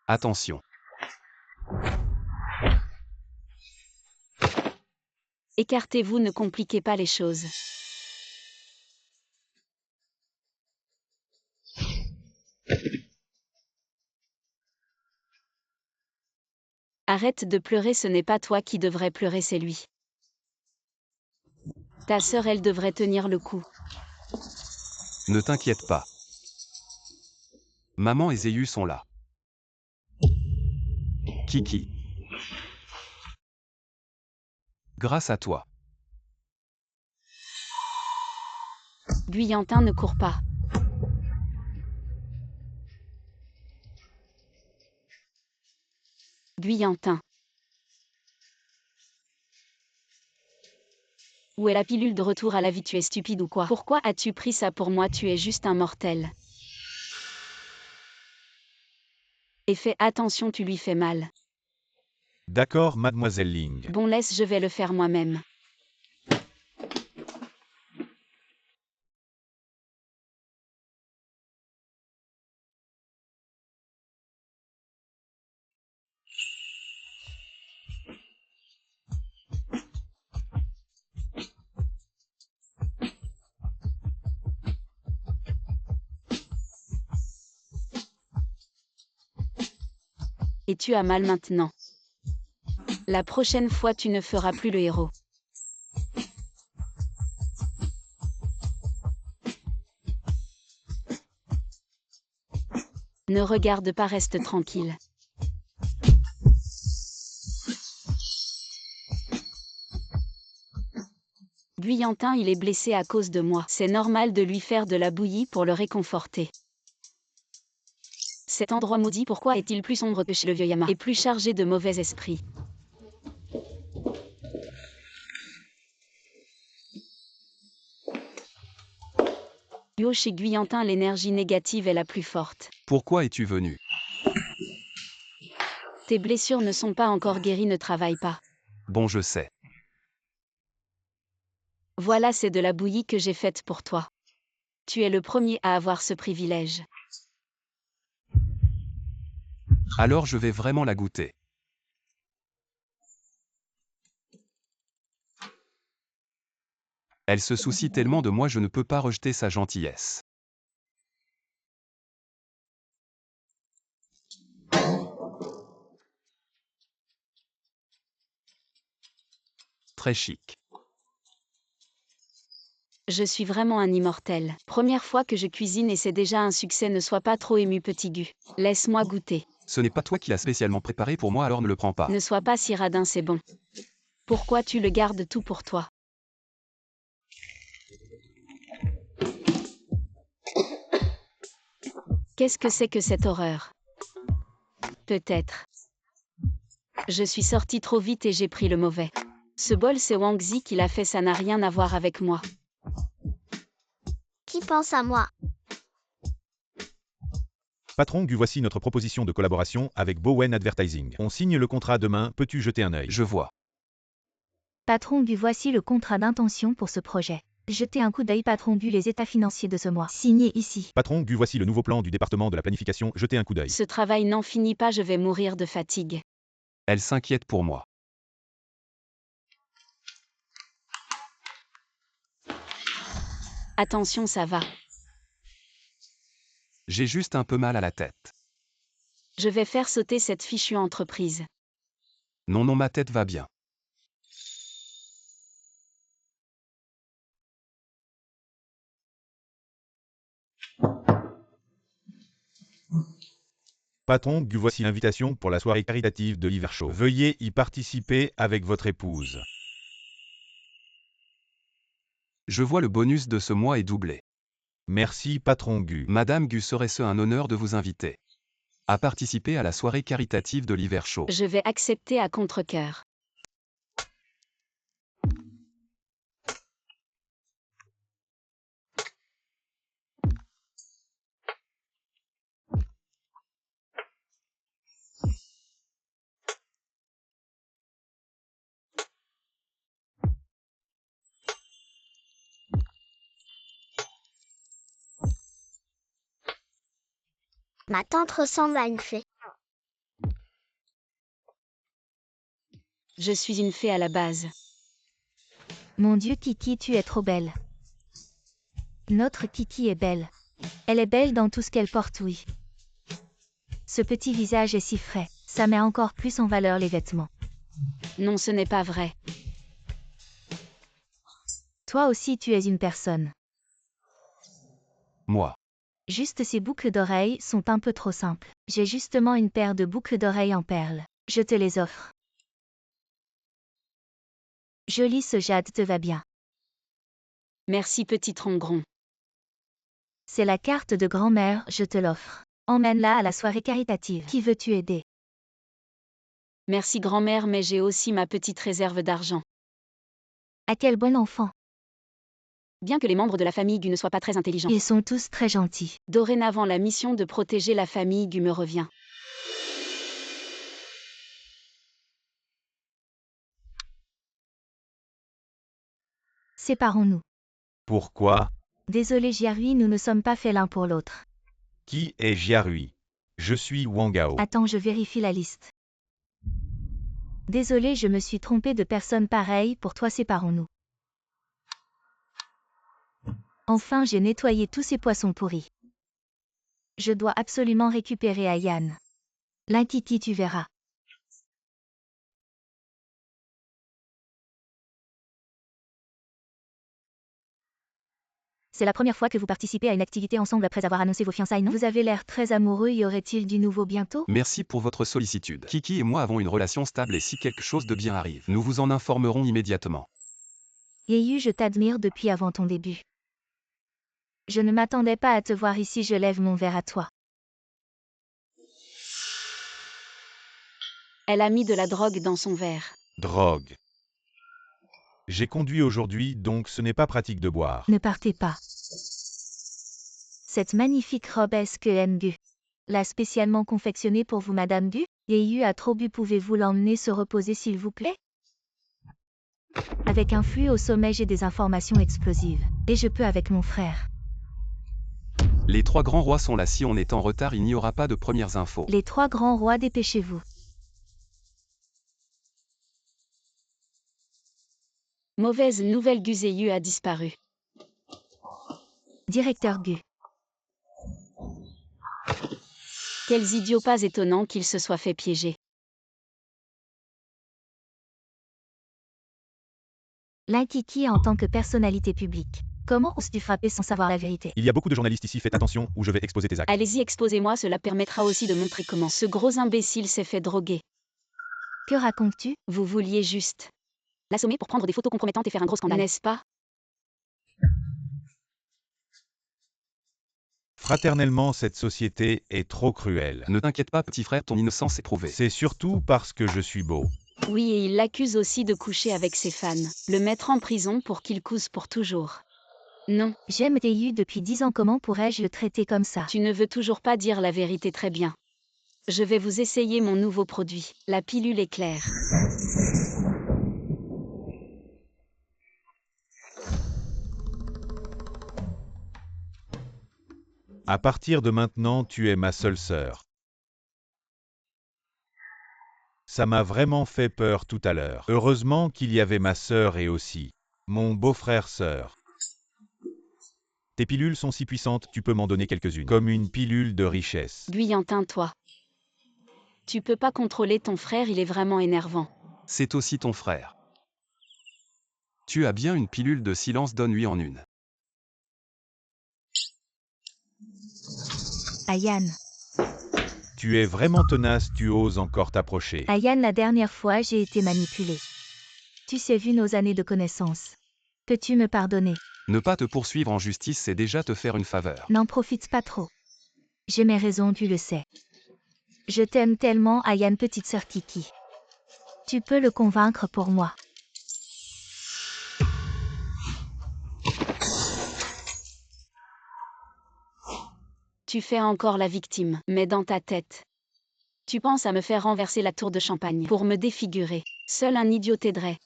Attention. Écartez-vous, ne compliquez pas les choses. Arrête de pleurer, ce n'est pas toi qui devrais pleurer, c'est lui. Ta sœur, elle devrait tenir le coup. Ne t'inquiète pas. Maman et Zéyu sont là. Kiki. Grâce à toi. Guyantin, ne cours pas. Guyantin. Où est la pilule de retour à la vie? Tu es stupide ou quoi? Pourquoi as-tu pris ça pour moi? Tu es juste un mortel. Et fais attention, tu lui fais mal. D'accord, mademoiselle Ling. Bon, laisse, je vais le faire moi-même. Et tu as mal maintenant. La prochaine fois, tu ne feras plus le héros. Ne regarde pas, reste tranquille. Guyantin, il est blessé à cause de moi. C'est normal de lui faire de la bouillie pour le réconforter. Cet endroit maudit, pourquoi est-il plus sombre que chez le vieux Yama et plus chargé de mauvais esprits? Chez Guyantin, l'énergie négative est la plus forte. Pourquoi es-tu venu? Tes blessures ne sont pas encore guéries, ne travaille pas. Bon, je sais. Voilà, c'est de la bouillie que j'ai faite pour toi. Tu es le premier à avoir ce privilège. Alors je vais vraiment la goûter. Elle se soucie tellement de moi, je ne peux pas rejeter sa gentillesse. Très chic. Je suis vraiment un immortel. Première fois que je cuisine et c'est déjà un succès, ne sois pas trop ému, petit Gu. Laisse-moi goûter. Ce n'est pas toi qui l'as spécialement préparé pour moi, alors ne le prends pas. Ne sois pas si radin, c'est bon. Pourquoi tu le gardes tout pour toi? Qu'est-ce que c'est que cette horreur? Peut-être. Je suis sortie trop vite et j'ai pris le mauvais. Ce bol, c'est Wang Zi qui l'a fait, ça n'a rien à voir avec moi. Qui pense à moi? Patron Gu, voici notre proposition de collaboration avec Bowen Advertising. On signe le contrat demain, peux-tu jeter un œil? Je vois. Patron Gu, voici le contrat d'intention pour ce projet. Jetez un coup d'œil, Patron Gu, les états financiers de ce mois. Signé ici. Patron Gu, voici le nouveau plan du département de la planification, jetez un coup d'œil. Ce travail n'en finit pas, je vais mourir de fatigue. Elle s'inquiète pour moi. Attention, ça va. J'ai juste un peu mal à la tête. Je vais faire sauter cette fichue entreprise. Non, non, ma tête va bien. Patron Gu, voici l'invitation pour la soirée caritative de l'hiver chaud. Veuillez y participer avec votre épouse. Je vois le bonus de ce mois est doublé. Merci, Patron Gu. Madame Gu, serait-ce un honneur de vous inviter à participer à la soirée caritative de l'hiver chaud? Je vais accepter à contre-cœur. Ma tante ressemble à une fée. Je suis une fée à la base. Mon Dieu, Kiki, tu es trop belle. Notre Kiki est belle. Elle est belle dans tout ce qu'elle porte, oui. Ce petit visage est si frais, ça met encore plus en valeur les vêtements. Non, ce n'est pas vrai. Toi aussi, tu es une personne. Moi. Juste ces boucles d'oreilles sont un peu trop simples. J'ai justement une paire de boucles d'oreilles en perles. Je te les offre. Joli, ce jade te va bien. Merci, petit tronc-gron. C'est la carte de grand-mère, je te l'offre. Emmène-la à la soirée caritative. Qui veux-tu aider? Merci grand-mère, mais j'ai aussi ma petite réserve d'argent. À quel bon enfant. Bien que les membres de la famille Gu ne soient pas très intelligents, Ils sont tous très gentils. dorénavant la mission de protéger la famille Gu me revient. Séparons-nous. Pourquoi? Désolé Jiarui, nous ne sommes pas faits l'un pour l'autre. Qui est Jiarui? Je suis Wangao. Attends, je vérifie la liste. Désolé, je me suis trompé de personne pareille, pour toi séparons-nous. Enfin, j'ai nettoyé tous ces poissons pourris. Je dois absolument récupérer Ayan. L'Inkiki, tu verras. C'est la première fois que vous participez à une activité ensemble après avoir annoncé vos fiançailles, non? Vous avez l'air très amoureux, y aurait-il du nouveau bientôt? Merci pour votre sollicitude. Kiki et moi avons une relation stable et si quelque chose de bien arrive, nous vous en informerons immédiatement. Yeyu, je t'admire depuis avant ton début. Je ne m'attendais pas à te voir ici, je lève mon verre à toi. Elle a mis de la drogue dans son verre. Drogue. J'ai conduit aujourd'hui, donc ce n'est pas pratique de boire. Ne partez pas. Cette magnifique robe SKNGU. L'a spécialement confectionnée pour vous, Madame Gu? Yeyu a trop bu, pouvez-vous l'emmener se reposer s'il vous plaît? Avec un flux au sommet, j'ai des informations explosives. Et je peux avec mon frère. Les 3 grands rois sont là, si on est en retard, il n'y aura pas de premières infos. Les 3 grands rois, dépêchez-vous. Mauvaise nouvelle, Gu Zeyu a disparu. Directeur Gu. Quels idiots, pas étonnant qu'il se soit fait piéger. L'Inkiki en tant que personnalité publique. Comment oses-tu frapper sans savoir la vérité? Il y a beaucoup de journalistes ici, faites attention ou je vais exposer tes actes. Allez-y, exposez-moi, cela permettra aussi de montrer comment ce gros imbécile s'est fait droguer. Que racontes-tu? Vous vouliez juste l'assommer pour prendre des photos compromettantes et faire un gros scandale, n'est-ce pas? Fraternellement, cette société est trop cruelle. Ne t'inquiète pas, petit frère, ton innocence est prouvée. C'est surtout parce que je suis beau. Oui, et il l'accuse aussi de coucher avec ses fans. Le mettre en prison pour qu'il couse pour toujours. Non, J'aime Yeyu depuis 10 ans, comment pourrais-je le traiter comme ça? tu ne veux toujours pas dire la vérité, très bien. Je vais vous essayer mon nouveau produit, la pilule éclair. À partir de maintenant, tu es ma seule sœur. Ça m'a vraiment fait peur tout à l'heure. Heureusement qu'il y avait ma sœur et aussi mon beau-frère-sœur. Tes pilules sont si puissantes, tu peux m'en donner quelques-unes. Comme une pilule de richesse. Guyantin, toi. Tu peux pas contrôler ton frère, il est vraiment énervant. C'est aussi ton frère. Tu as bien une pilule de silence, donne-lui en une. Ayan. Tu es vraiment tenace, tu oses encore t'approcher. Ayan, la dernière fois, j'ai été manipulée. Tu sais, vu nos années de connaissance. Peux-tu me pardonner? Ne pas te poursuivre en justice, c'est déjà te faire une faveur. N'en profite pas trop. J'ai mes raisons, tu le sais. Je t'aime tellement, Ayan, petite sœur Kiki. Tu peux le convaincre pour moi. Tu fais encore la victime, mais dans ta tête. Tu penses à me faire renverser la tour de champagne pour me défigurer. Seul un idiot t'aiderait.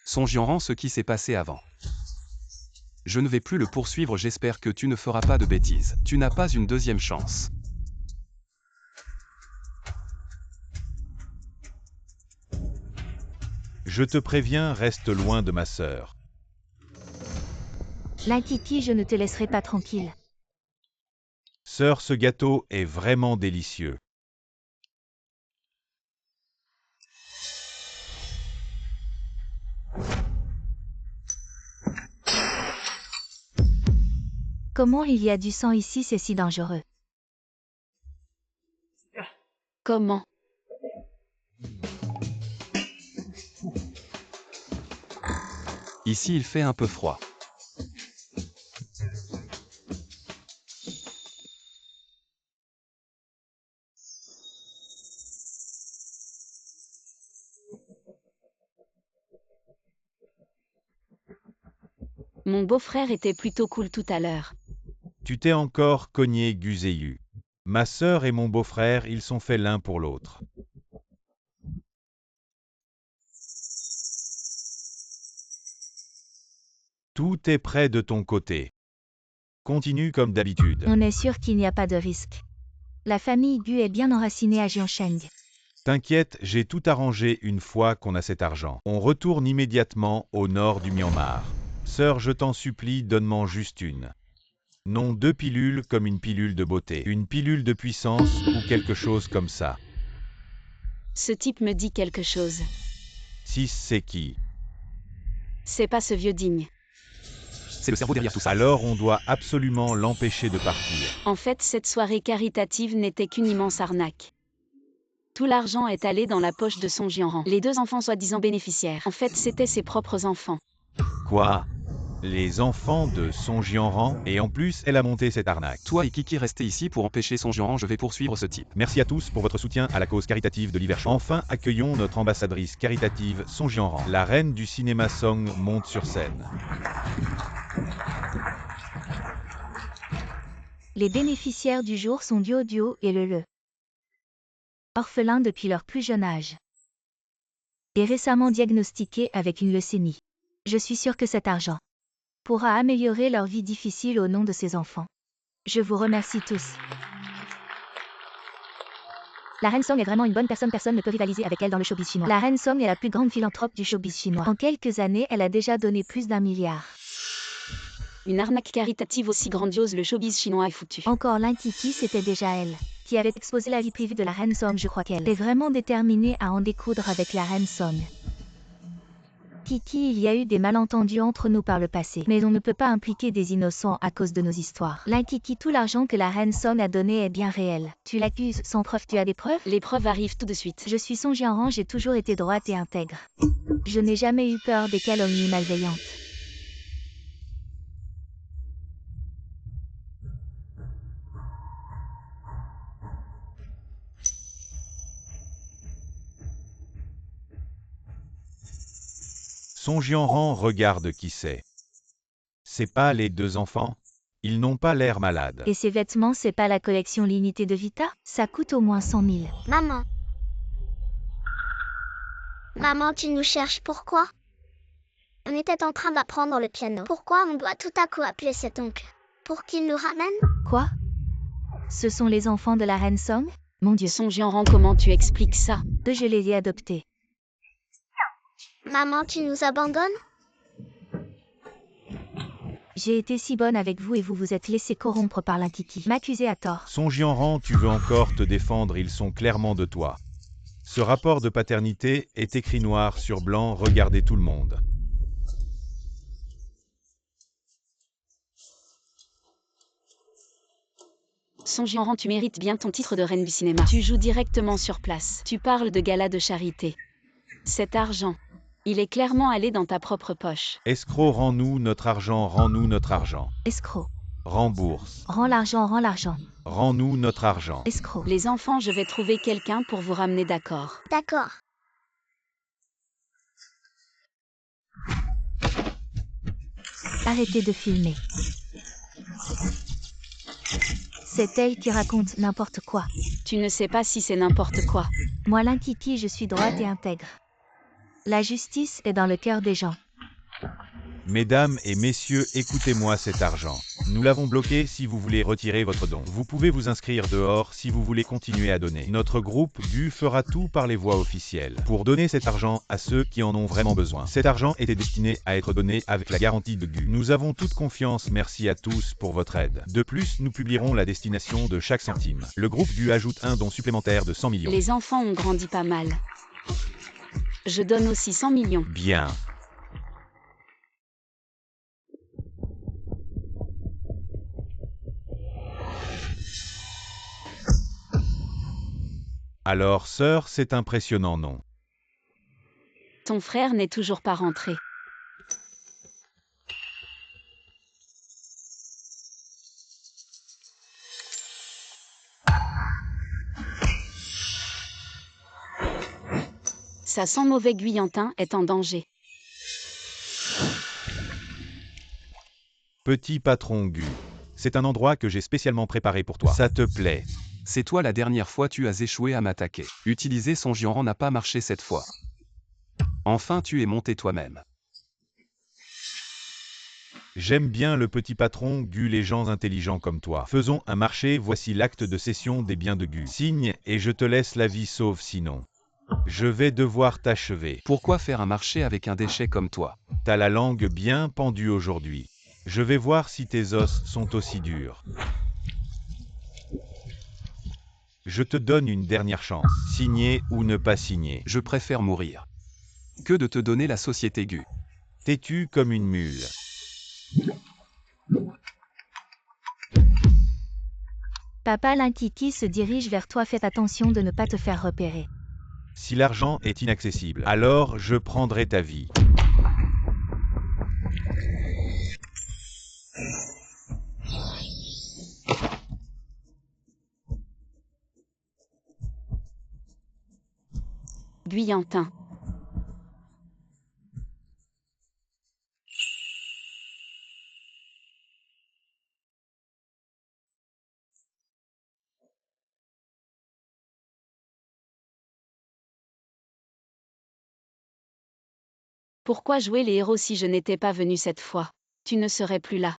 Songeant ce qui s'est passé avant. Je ne vais plus le poursuivre, j'espère que tu ne feras pas de bêtises. Tu n'as pas une deuxième chance. Je te préviens, reste loin de ma sœur. L'Inkiki, je ne te laisserai pas tranquille. Sœur, ce gâteau est vraiment délicieux. Comment il y a du sang ici, c'est si dangereux. Comment? Ici il fait un peu froid. Mon beau-frère était plutôt cool tout à l'heure. Tu t'es encore cogné Guzéu. Ma sœur et mon beau-frère, ils sont faits l'un pour l'autre. Tout est prêt de ton côté. Continue comme d'habitude. On est sûr qu'il n'y a pas de risque. La famille Gu est bien enracinée à Jiansheng. T'inquiète, j'ai tout arrangé une fois qu'on a cet argent. On retourne immédiatement au nord du Myanmar. Sœur, je t'en supplie, donne-m'en juste une. Non, 2 pilules comme une pilule de beauté. Une pilule de puissance ou quelque chose comme ça. Ce type me dit quelque chose. 6, c'est qui? C'est pas ce vieux digne. C'est le cerveau derrière tout ça. Alors on doit absolument l'empêcher de partir. En fait, cette soirée caritative n'était qu'une immense arnaque. Tout l'argent est allé dans la poche de Song Jianran. Les 2 enfants soi-disant bénéficiaires. En fait, c'étaient ses propres enfants. Quoi? Les enfants de Song Jianran, et en plus, elle a monté cette arnaque. Toi et Kiki restez ici pour empêcher Song Jianran, je vais poursuivre ce type. Merci à tous pour votre soutien à la cause caritative de l'Hiver Chaud. Enfin, accueillons notre ambassadrice caritative Song Jianran. La reine du cinéma Song monte sur scène. Les bénéficiaires du jour sont Duo et Le. Orphelins depuis leur plus jeune âge. Et récemment diagnostiqués avec une leucémie. Je suis sûre que cet argent pourra améliorer leur vie difficile au nom de ces enfants. Je vous remercie tous. La reine Song est vraiment une bonne personne, personne ne peut rivaliser avec elle dans le showbiz chinois. La reine Song est la plus grande philanthrope du showbiz chinois. En quelques années, elle a déjà donné plus d'1 milliard. Une arnaque caritative aussi grandiose, le showbiz chinois est foutu. Encore l'un Kiki, c'était déjà elle, qui avait exposé la vie privée de la reine Song. Je crois qu'elle est vraiment déterminée à en découdre avec la reine Song. Kiki, il y a eu des malentendus entre nous par le passé, mais on ne peut pas impliquer des innocents à cause de nos histoires. Là, Kiki, tout l'argent que la reine Song a donné est bien réel. Tu l'accuses sans preuve, tu as des preuves? Les preuves arrivent tout de suite. Je suis Song Jianran, j'ai toujours été droite et intègre. Je n'ai jamais eu peur des calomnies malveillantes. Song Jianran regarde qui c'est. C'est pas les 2 enfants? Ils n'ont pas l'air malades. Et ces vêtements, c'est pas la collection limitée de Vita? Ça coûte au moins 100 000. Maman. Maman, tu nous cherches, pourquoi? On était en train d'apprendre le piano. Pourquoi on doit tout à coup appeler cet oncle? Pour qu'il nous ramène? Quoi? Ce sont les enfants de la reine Song? Mon Dieu, Song Jianran, comment tu expliques ça? je les ai adoptés. Maman, tu nous abandonnes? J'ai été si bonne avec vous et vous vous êtes laissé corrompre par l'Inkiki. M'accuser à tort. Song Jianran, tu veux encore te défendre, ils sont clairement de toi. Ce rapport de paternité est écrit noir sur blanc, regardez tout le monde. Song Jianran, tu mérites bien ton titre de reine du cinéma. Tu joues directement sur place. Tu parles de gala de charité. Cet argent, il est clairement allé dans ta propre poche. Escroc, rends-nous notre argent, rends-nous notre argent. Escroc. Rembourse. Rends l'argent, rends l'argent. Rends-nous notre argent. Escroc. Les enfants, je vais trouver quelqu'un pour vous ramener d'accord. D'accord. Arrêtez de filmer. C'est elle qui raconte n'importe quoi. Tu ne sais pas si c'est n'importe quoi. Moi, l'Inkiki, je suis droite et intègre. La justice est dans le cœur des gens. Mesdames et messieurs, écoutez-moi cet argent. Nous l'avons bloqué si vous voulez retirer votre don. Vous pouvez vous inscrire dehors si vous voulez continuer à donner. Notre groupe GU fera tout par les voies officielles pour donner cet argent à ceux qui en ont vraiment besoin. Cet argent était destiné à être donné avec la garantie de GU. Nous avons toute confiance, merci à tous pour votre aide. De plus, nous publierons la destination de chaque centime. Le groupe GU ajoute un don supplémentaire de 100 millions. Les enfants ont grandi pas mal. Je donne aussi 100 millions. Bien. Alors, sœur, c'est impressionnant, non? Ton frère n'est toujours pas rentré. Ça sent mauvais. Guyantin est en danger. Petit patron Gu. C'est un endroit que j'ai spécialement préparé pour toi. Ça te plaît? C'est toi la dernière fois tu as échoué à m'attaquer. Utiliser son Jianran n'a pas marché cette fois. Enfin tu es monté toi-même. J'aime bien le petit patron Gu, les gens intelligents comme toi. Faisons un marché, voici l'acte de cession des biens de Gu. Signe et je te laisse la vie sauve sinon. Je vais devoir t'achever. Pourquoi faire un marché avec un déchet comme toi? T'as la langue bien pendue aujourd'hui. Je vais voir si tes os sont aussi durs. Je te donne une dernière chance. Signer ou ne pas signer. Je préfère mourir que de te donner la société Gu. Têtu comme une mule. Papa Linkiki se dirige vers toi, fais attention de ne pas te faire repérer. Si l'argent est inaccessible, alors je prendrai ta vie. Guyantin. Pourquoi jouer les héros si je n'étais pas venu cette fois? Tu ne serais plus là.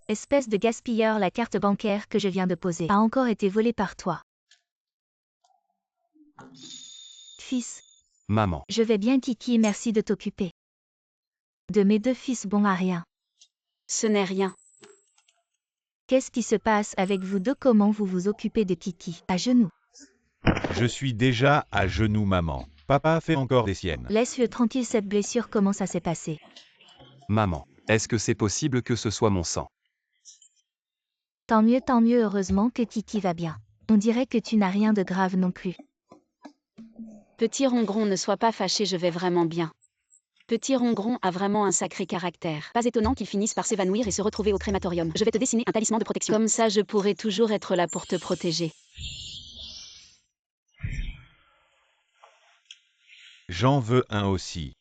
Espèce de gaspilleur, la carte bancaire que je viens de poser a encore été volée par toi. Fils, Maman. je vais bien Kiki, merci de t'occuper de mes deux fils bons à rien. Ce n'est rien. Qu'est-ce qui se passe avec vous deux? Comment vous vous occupez de Kiki? À genoux. Je suis déjà à genoux maman. Papa fait encore des siennes. Laisse-le tranquille, cette blessure, comment ça s'est passé? Maman. Est-ce que c'est possible que ce soit mon sang? Tant mieux, heureusement que Kiki va bien. On dirait que tu n'as rien de grave non plus. Petit Rongron, ne sois pas fâché, je vais vraiment bien. Petit Rongron a vraiment un sacré caractère. Pas étonnant qu'il finisse par s'évanouir et se retrouver au crématorium. Je vais te dessiner un talisman de protection. Comme ça, je pourrai toujours être là pour te protéger. J'en veux un aussi.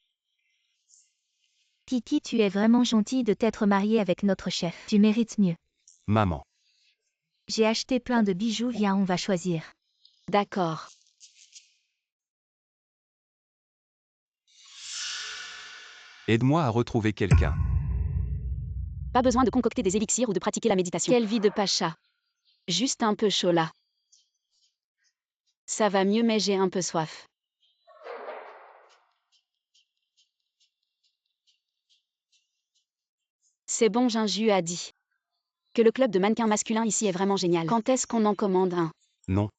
Kiki, tu es vraiment gentil de t'être marié avec notre chef. Tu mérites mieux. Maman. J'ai acheté plein de bijoux, viens, on va choisir. D'accord. Aide-moi à retrouver quelqu'un. Pas besoin de concocter des élixirs ou de pratiquer la méditation. Quelle vie de pacha. Juste un peu chaud là. Ça va mieux mais j'ai un peu soif. C'est bon, Jinju a dit que le club de mannequins masculins ici est vraiment génial. Quand est-ce qu'on en commande un? Non.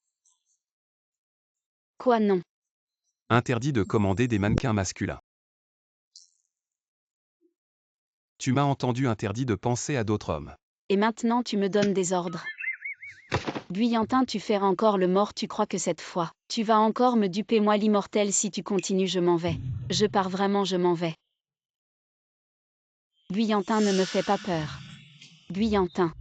Quoi non? Interdit de commander des mannequins masculins. Tu m'as entendu, interdit de penser à d'autres hommes. Et maintenant tu me donnes des ordres. Guyantin, tu fais encore le mort, tu crois que cette fois, tu vas encore me duper, moi l'immortel, si tu continues je m'en vais. Je pars vraiment, je m'en vais. Guyantin, ne me fais pas peur. Guyantin.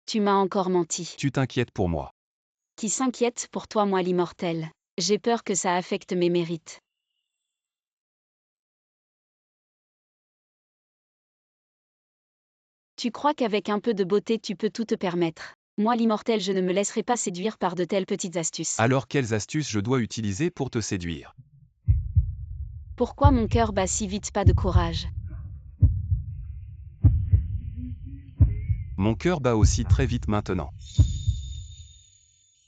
Tu m'as encore menti. Tu t'inquiètes pour moi. Qui s'inquiète pour toi, moi l'immortel? J'ai peur que ça affecte mes mérites. Tu crois qu'avec un peu de beauté tu peux tout te permettre? Moi l'immortel, je ne me laisserai pas séduire par de telles petites astuces. Alors quelles astuces je dois utiliser pour te séduire? Pourquoi mon cœur bat si vite? Pas de courage. Mon cœur bat aussi très vite maintenant.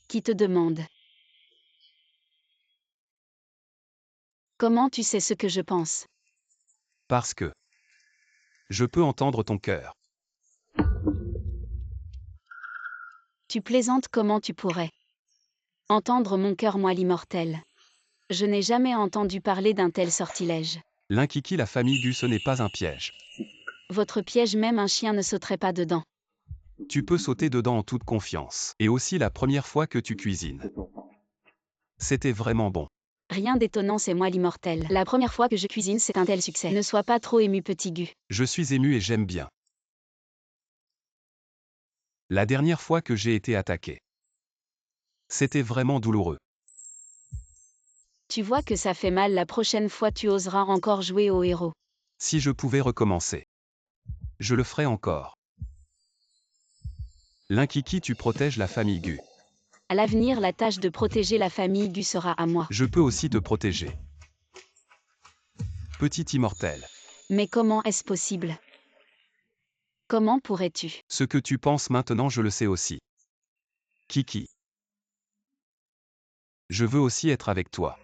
Qui te demande? Comment tu sais ce que je pense? Parce que je peux entendre ton cœur. Tu plaisantes, comment tu pourrais entendre mon cœur moelle immortel. Je n'ai jamais entendu parler d'un tel sortilège. L'Inkiki, la famille Gu, ce n'est pas un piège. Votre piège, même un chien ne sauterait pas dedans. Tu peux sauter dedans en toute confiance. Et aussi la première fois que tu cuisines. C'était vraiment bon. Rien d'étonnant, c'est moi l'immortel. La première fois que je cuisine, c'est un tel succès. Ne sois pas trop ému, petit Gu. Je suis ému et j'aime bien. La dernière fois que j'ai été attaqué. C'était vraiment douloureux. Tu vois que ça fait mal, la prochaine fois tu oseras encore jouer au héros. Si je pouvais recommencer. Je le ferais encore. L'Inkiki, tu protèges la famille Gu. À l'avenir, la tâche de protéger la famille Gu sera à moi. Je peux aussi te protéger. Petit immortel. Mais comment est-ce possible? Comment pourrais-tu? Ce que tu penses maintenant, je le sais aussi. Kiki. Je veux aussi être avec toi.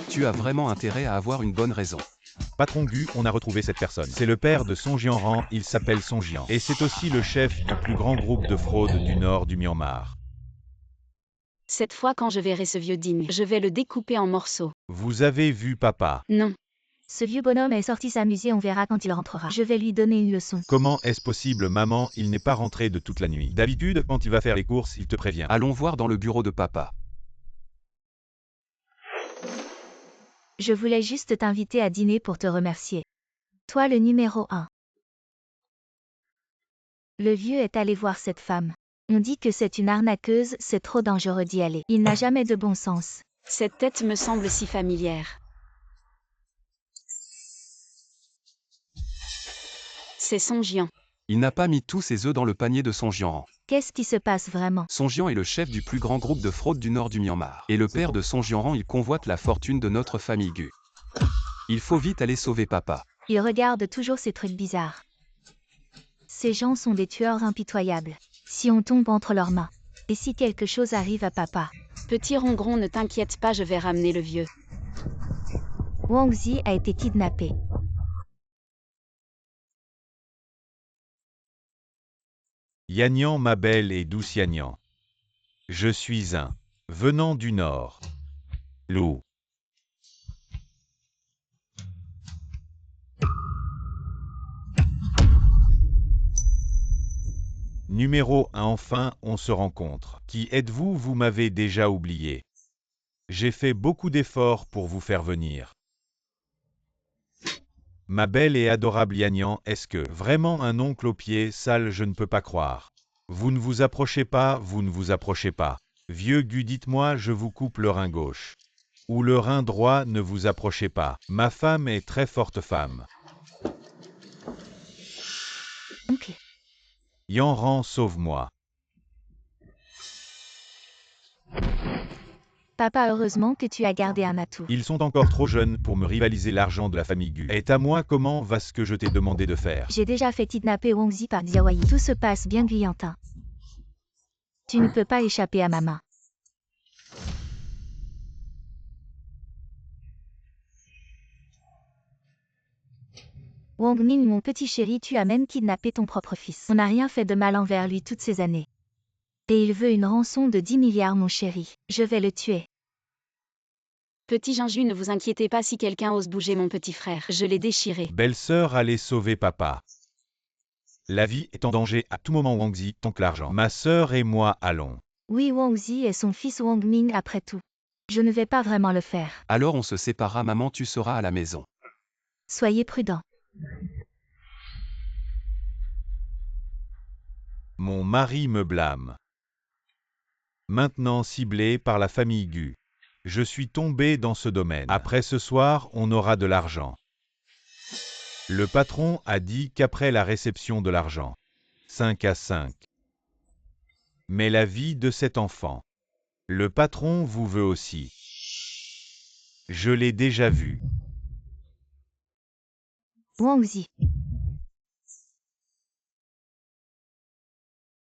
Tu as vraiment intérêt à avoir une bonne raison. Patron Gu, on a retrouvé cette personne. C'est le père de Song Jianran, il s'appelle Song Jian. Et c'est aussi le chef du plus grand groupe de fraude du nord du Myanmar. Cette fois, quand je verrai ce vieux digne, je vais le découper en morceaux. Vous avez vu papa. Non. Ce vieux bonhomme est sorti s'amuser, on verra quand il rentrera. Je vais lui donner une leçon. Comment est-ce possible, maman, il n'est pas rentré de toute la nuit. D'habitude, quand il va faire les courses, il te prévient. Allons voir dans le bureau de papa. Je voulais juste t'inviter à dîner pour te remercier. Toi le numéro 1. Le vieux est allé voir cette femme. On dit que c'est une arnaqueuse, c'est trop dangereux d'y aller. Il n'a jamais de bon sens. Cette tête me semble si familière. C'est Song Jian. Il n'a pas mis tous ses œufs dans le panier de Song Jianran. Qu'est-ce qui se passe vraiment? Song Jian est le chef du plus grand groupe de fraude du nord du Myanmar. Et le père de Song Jianran, il convoite la fortune de notre famille Gu. Il faut vite aller sauver papa. Il regarde toujours ces trucs bizarres. Ces gens sont des tueurs impitoyables. Si on tombe entre leurs mains. Et si quelque chose arrive à papa? Petit Rongron, ne t'inquiète pas, je vais ramener le vieux. Wang Zi a été kidnappé. Yanyan, ma belle et douce Yanyan. Je suis un venant du nord. Loup. Numéro 1, enfin, on se rencontre. Qui êtes-vous? Vous m'avez déjà oublié. J'ai fait beaucoup d'efforts pour vous faire venir. Ma belle et adorable Yanyan, est-ce que vraiment un oncle aux pieds sales? Je ne peux pas croire. Vous ne vous approchez pas, vous ne vous approchez pas. Vieux Gu, dites-moi, je vous coupe le rein gauche. Ou le rein droit, ne vous approchez pas. Ma femme est très forte femme. Oncle. Yanran, sauve-moi. Papa, heureusement que tu as gardé un atout. Ils sont encore trop jeunes pour me rivaliser. L'argent de la famille Gu est à moi. Comment va ce que je t'ai demandé de faire? J'ai déjà fait kidnapper Wang Zi par Diawai. Tout se passe bien, Guyantin. Tu ne peux pas échapper à ma main. Wang Ming, mon petit chéri, tu as même kidnappé ton propre fils. On n'a rien fait de mal envers lui toutes ces années. Et il veut une rançon de 10 milliards, mon chéri. Je vais le tuer. Petit Jinju, ne vous inquiétez pas, si quelqu'un ose bouger mon petit frère, je l'ai déchiré. Belle-sœur, allez sauver papa. La vie est en danger à tout moment. Wang Zi, tant que l'argent. Ma sœur et moi allons. Oui, Wang Zi est son fils Wang Ming après tout. Je ne vais pas vraiment le faire. Alors on se séparera, maman, tu seras à la maison. Soyez prudents. Mon mari me blâme. Maintenant ciblé par la famille Gu. Je suis tombé dans ce domaine. Après ce soir, on aura de l'argent. Le patron a dit qu'après la réception de l'argent, 5 à 5. Mais la vie de cet enfant. Le patron vous veut aussi. Je l'ai déjà vu. Wang Zi.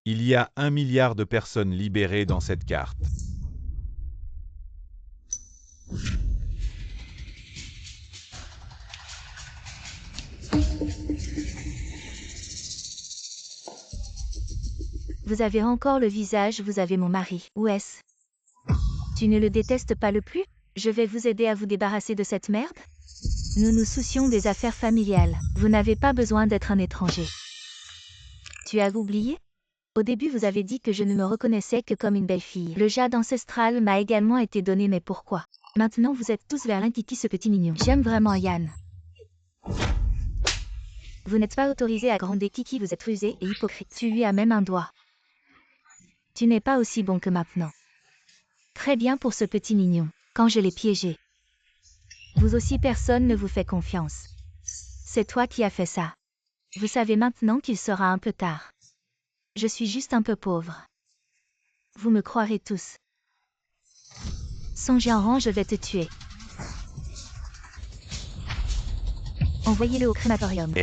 Il y a 1 milliard de personnes libérées dans cette carte. Vous avez encore le visage, vous avez mon mari. Où est-ce? Tu ne le détestes pas le plus? Je vais vous aider à vous débarrasser de cette merde? Nous nous soucions des affaires familiales. Vous n'avez pas besoin d'être un étranger. Tu as oublié? Au début vous avez dit que je ne me reconnaissais que comme une belle fille. Le jade ancestral m'a également été donné, mais pourquoi? Maintenant vous êtes tous vers Kiki, ce petit mignon. J'aime vraiment Yann. Vous n'êtes pas autorisé à gronder Kiki, vous êtes rusé et hypocrite. Tu lui as même un doigt. Tu n'es pas aussi bon que maintenant. Très bien pour ce petit mignon, quand je l'ai piégé. Vous aussi personne ne vous fait confiance. C'est toi qui as fait ça. Vous savez maintenant qu'il sera un peu tard. Je suis juste un peu pauvre. Vous me croirez tous. Songez en rang, je vais te tuer. Envoyez-le au crématorium.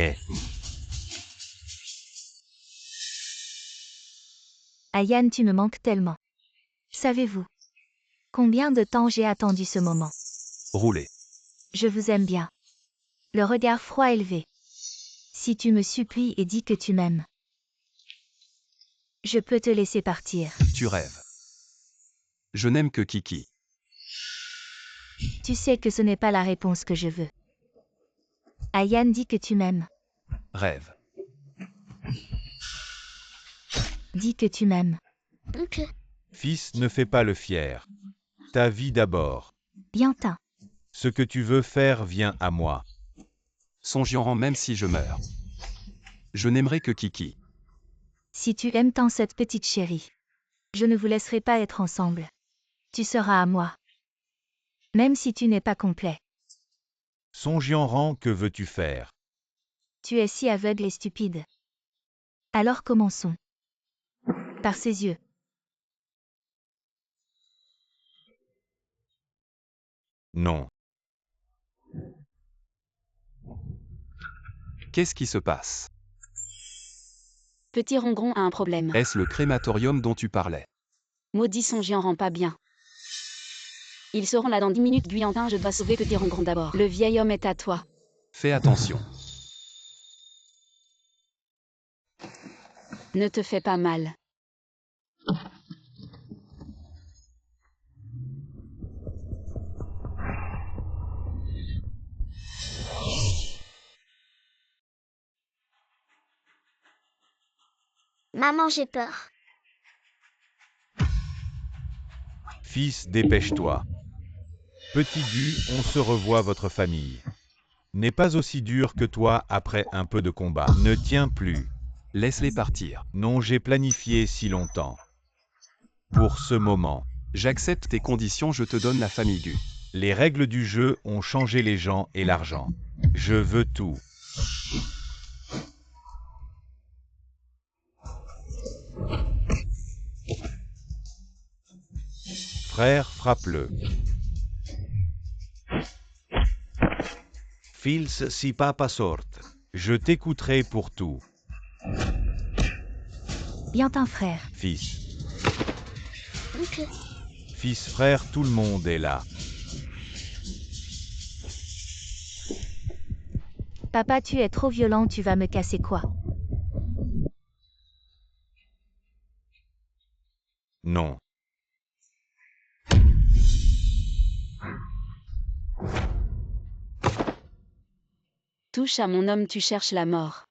Yann, tu me manques tellement. Savez-vous combien de temps j'ai attendu ce moment? Roulez. Je vous aime bien. Le regard froid élevé. Si tu me supplies et dis que tu m'aimes, je peux te laisser partir. Tu rêves. Je n'aime que Kiki. Tu sais que ce n'est pas la réponse que je veux. Yann, dis que tu m'aimes. Rêve. Dis que tu m'aimes. Ok. Fils, ne fais pas le fier. Ta vie d'abord. Bientôt. Ce que tu veux faire vient à moi. Songeant même si je meurs. Je n'aimerai que Kiki. Si tu aimes tant cette petite chérie, je ne vous laisserai pas être ensemble. Tu seras à moi. Même si tu n'es pas complet. Songeant, que veux-tu faire? Tu es si aveugle et stupide. Alors commençons. Par ses yeux. Non. Qu'est-ce qui se passe? Petit Ronron a un problème. Est-ce le crématorium dont tu parlais? Maudit Songeant rend pas bien. Ils seront là dans 10 minutes, Guyantin, je dois sauver Petit Ronron d'abord. Le vieil homme est à toi. Fais attention. Ne te fais pas mal. Maman, j'ai peur. Fils, dépêche-toi. Petit Gu, on se revoit, votre famille n'est pas aussi dure que toi après un peu de combat. Ne tiens plus. Laisse-les partir. Non, j'ai planifié si longtemps. Pour ce moment. J'accepte tes conditions, je te donne la famille Gu. Les règles du jeu ont changé, les gens et l'argent. Je veux tout. Frère, frappe-le. Fils, si papa sorte. Je t'écouterai pour tout. Bientôt, frère. Fils. Ok. Fils, frère, tout le monde est là. Papa, tu es trop violent, tu vas me casser quoi? Non. Touche à mon homme, tu cherches la mort.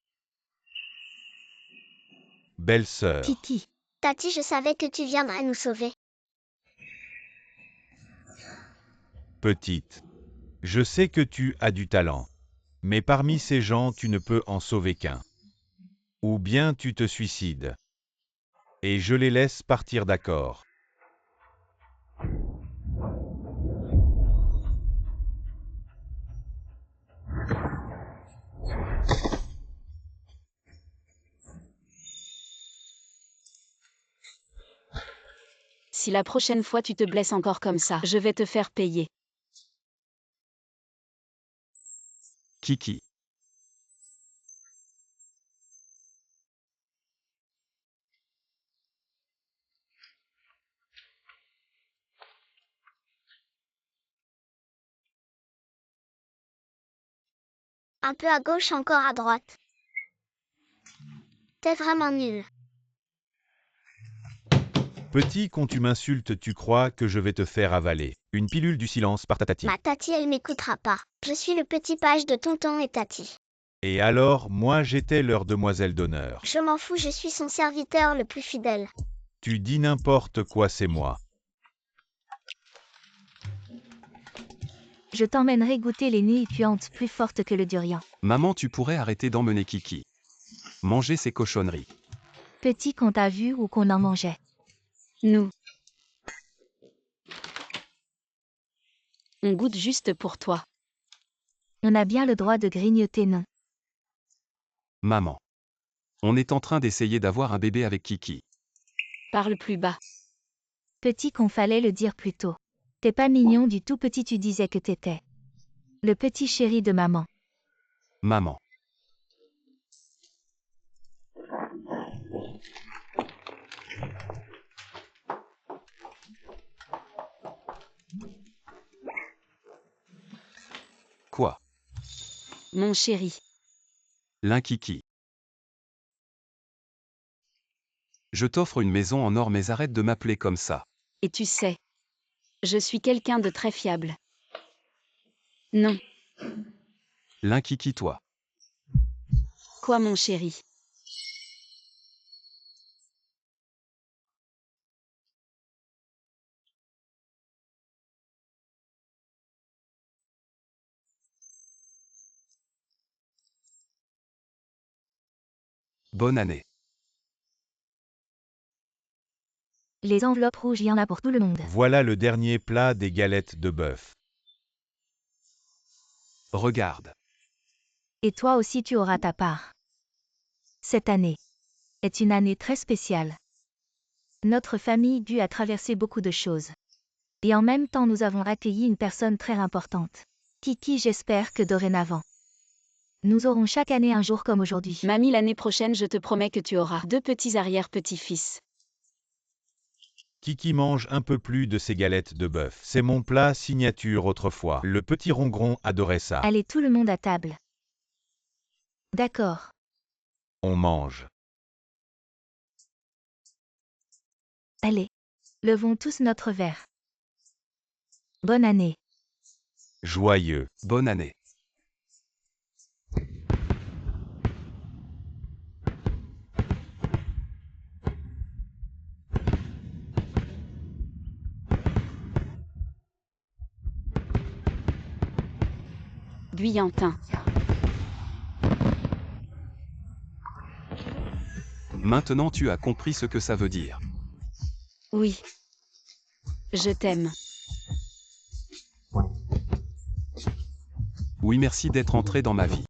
Belle-sœur. Kiki. Tati, je savais que tu viendrais nous sauver. Petite. Je sais que tu as du talent. Mais parmi ces gens, tu ne peux en sauver qu'un. Ou bien tu te suicides. Et je les laisse partir, d'accord. Si la prochaine fois tu te blesses encore comme ça, je vais te faire payer. Kiki. Un peu à gauche, encore à droite. T'es vraiment nul. Petit, quand tu m'insultes, tu crois que je vais te faire avaler une pilule du silence par ta tati. Ma tati, elle m'écoutera pas. Je suis le petit page de tonton et tati. Et alors, moi j'étais leur demoiselle d'honneur. Je m'en fous, je suis son serviteur le plus fidèle. Tu dis n'importe quoi, c'est moi. Je t'emmènerai goûter les nouilles puantes plus fortes que le durian. Maman, tu pourrais arrêter d'emmener Kiki manger ces cochonneries. Petit, qu'on t'a vu ou qu'on en mangeait. Nous. On goûte juste pour toi. On a bien le droit de grignoter, non? Maman. On est en train d'essayer d'avoir un bébé avec Kiki. Parle plus bas. Petit, qu'on fallait le dire plus tôt. T'es pas mignon du tout, petit, tu disais que t'étais le petit chéri de maman. Maman. Quoi? Mon chéri. Kiki. Je t'offre une maison en or, mais arrête de m'appeler comme ça. Et tu sais. Je suis quelqu'un de très fiable. Non. Kiki, toi. Quoi, mon chéri? Bonne année. Les enveloppes rouges, il y en a pour tout le monde. Voilà le dernier plat des galettes de bœuf. Regarde. Et toi aussi tu auras ta part. Cette année est une année très spéciale. Notre famille due à traverser beaucoup de choses. Et en même temps nous avons accueilli une personne très importante. Kiki, j'espère que dorénavant, nous aurons chaque année un jour comme aujourd'hui. Mamie, l'année prochaine, je te promets que tu auras 2 petits arrière-petits-fils. Kiki mange un peu plus de ces galettes de bœuf. C'est mon plat signature autrefois. Le petit Rongron adorait ça. Allez, tout le monde à table. D'accord. On mange. Allez, levons tous notre verre. Bonne année. Joyeux. Bonne année. Guyantin. Maintenant tu as compris ce que ça veut dire. Oui. Je t'aime. Oui, merci d'être entré dans ma vie.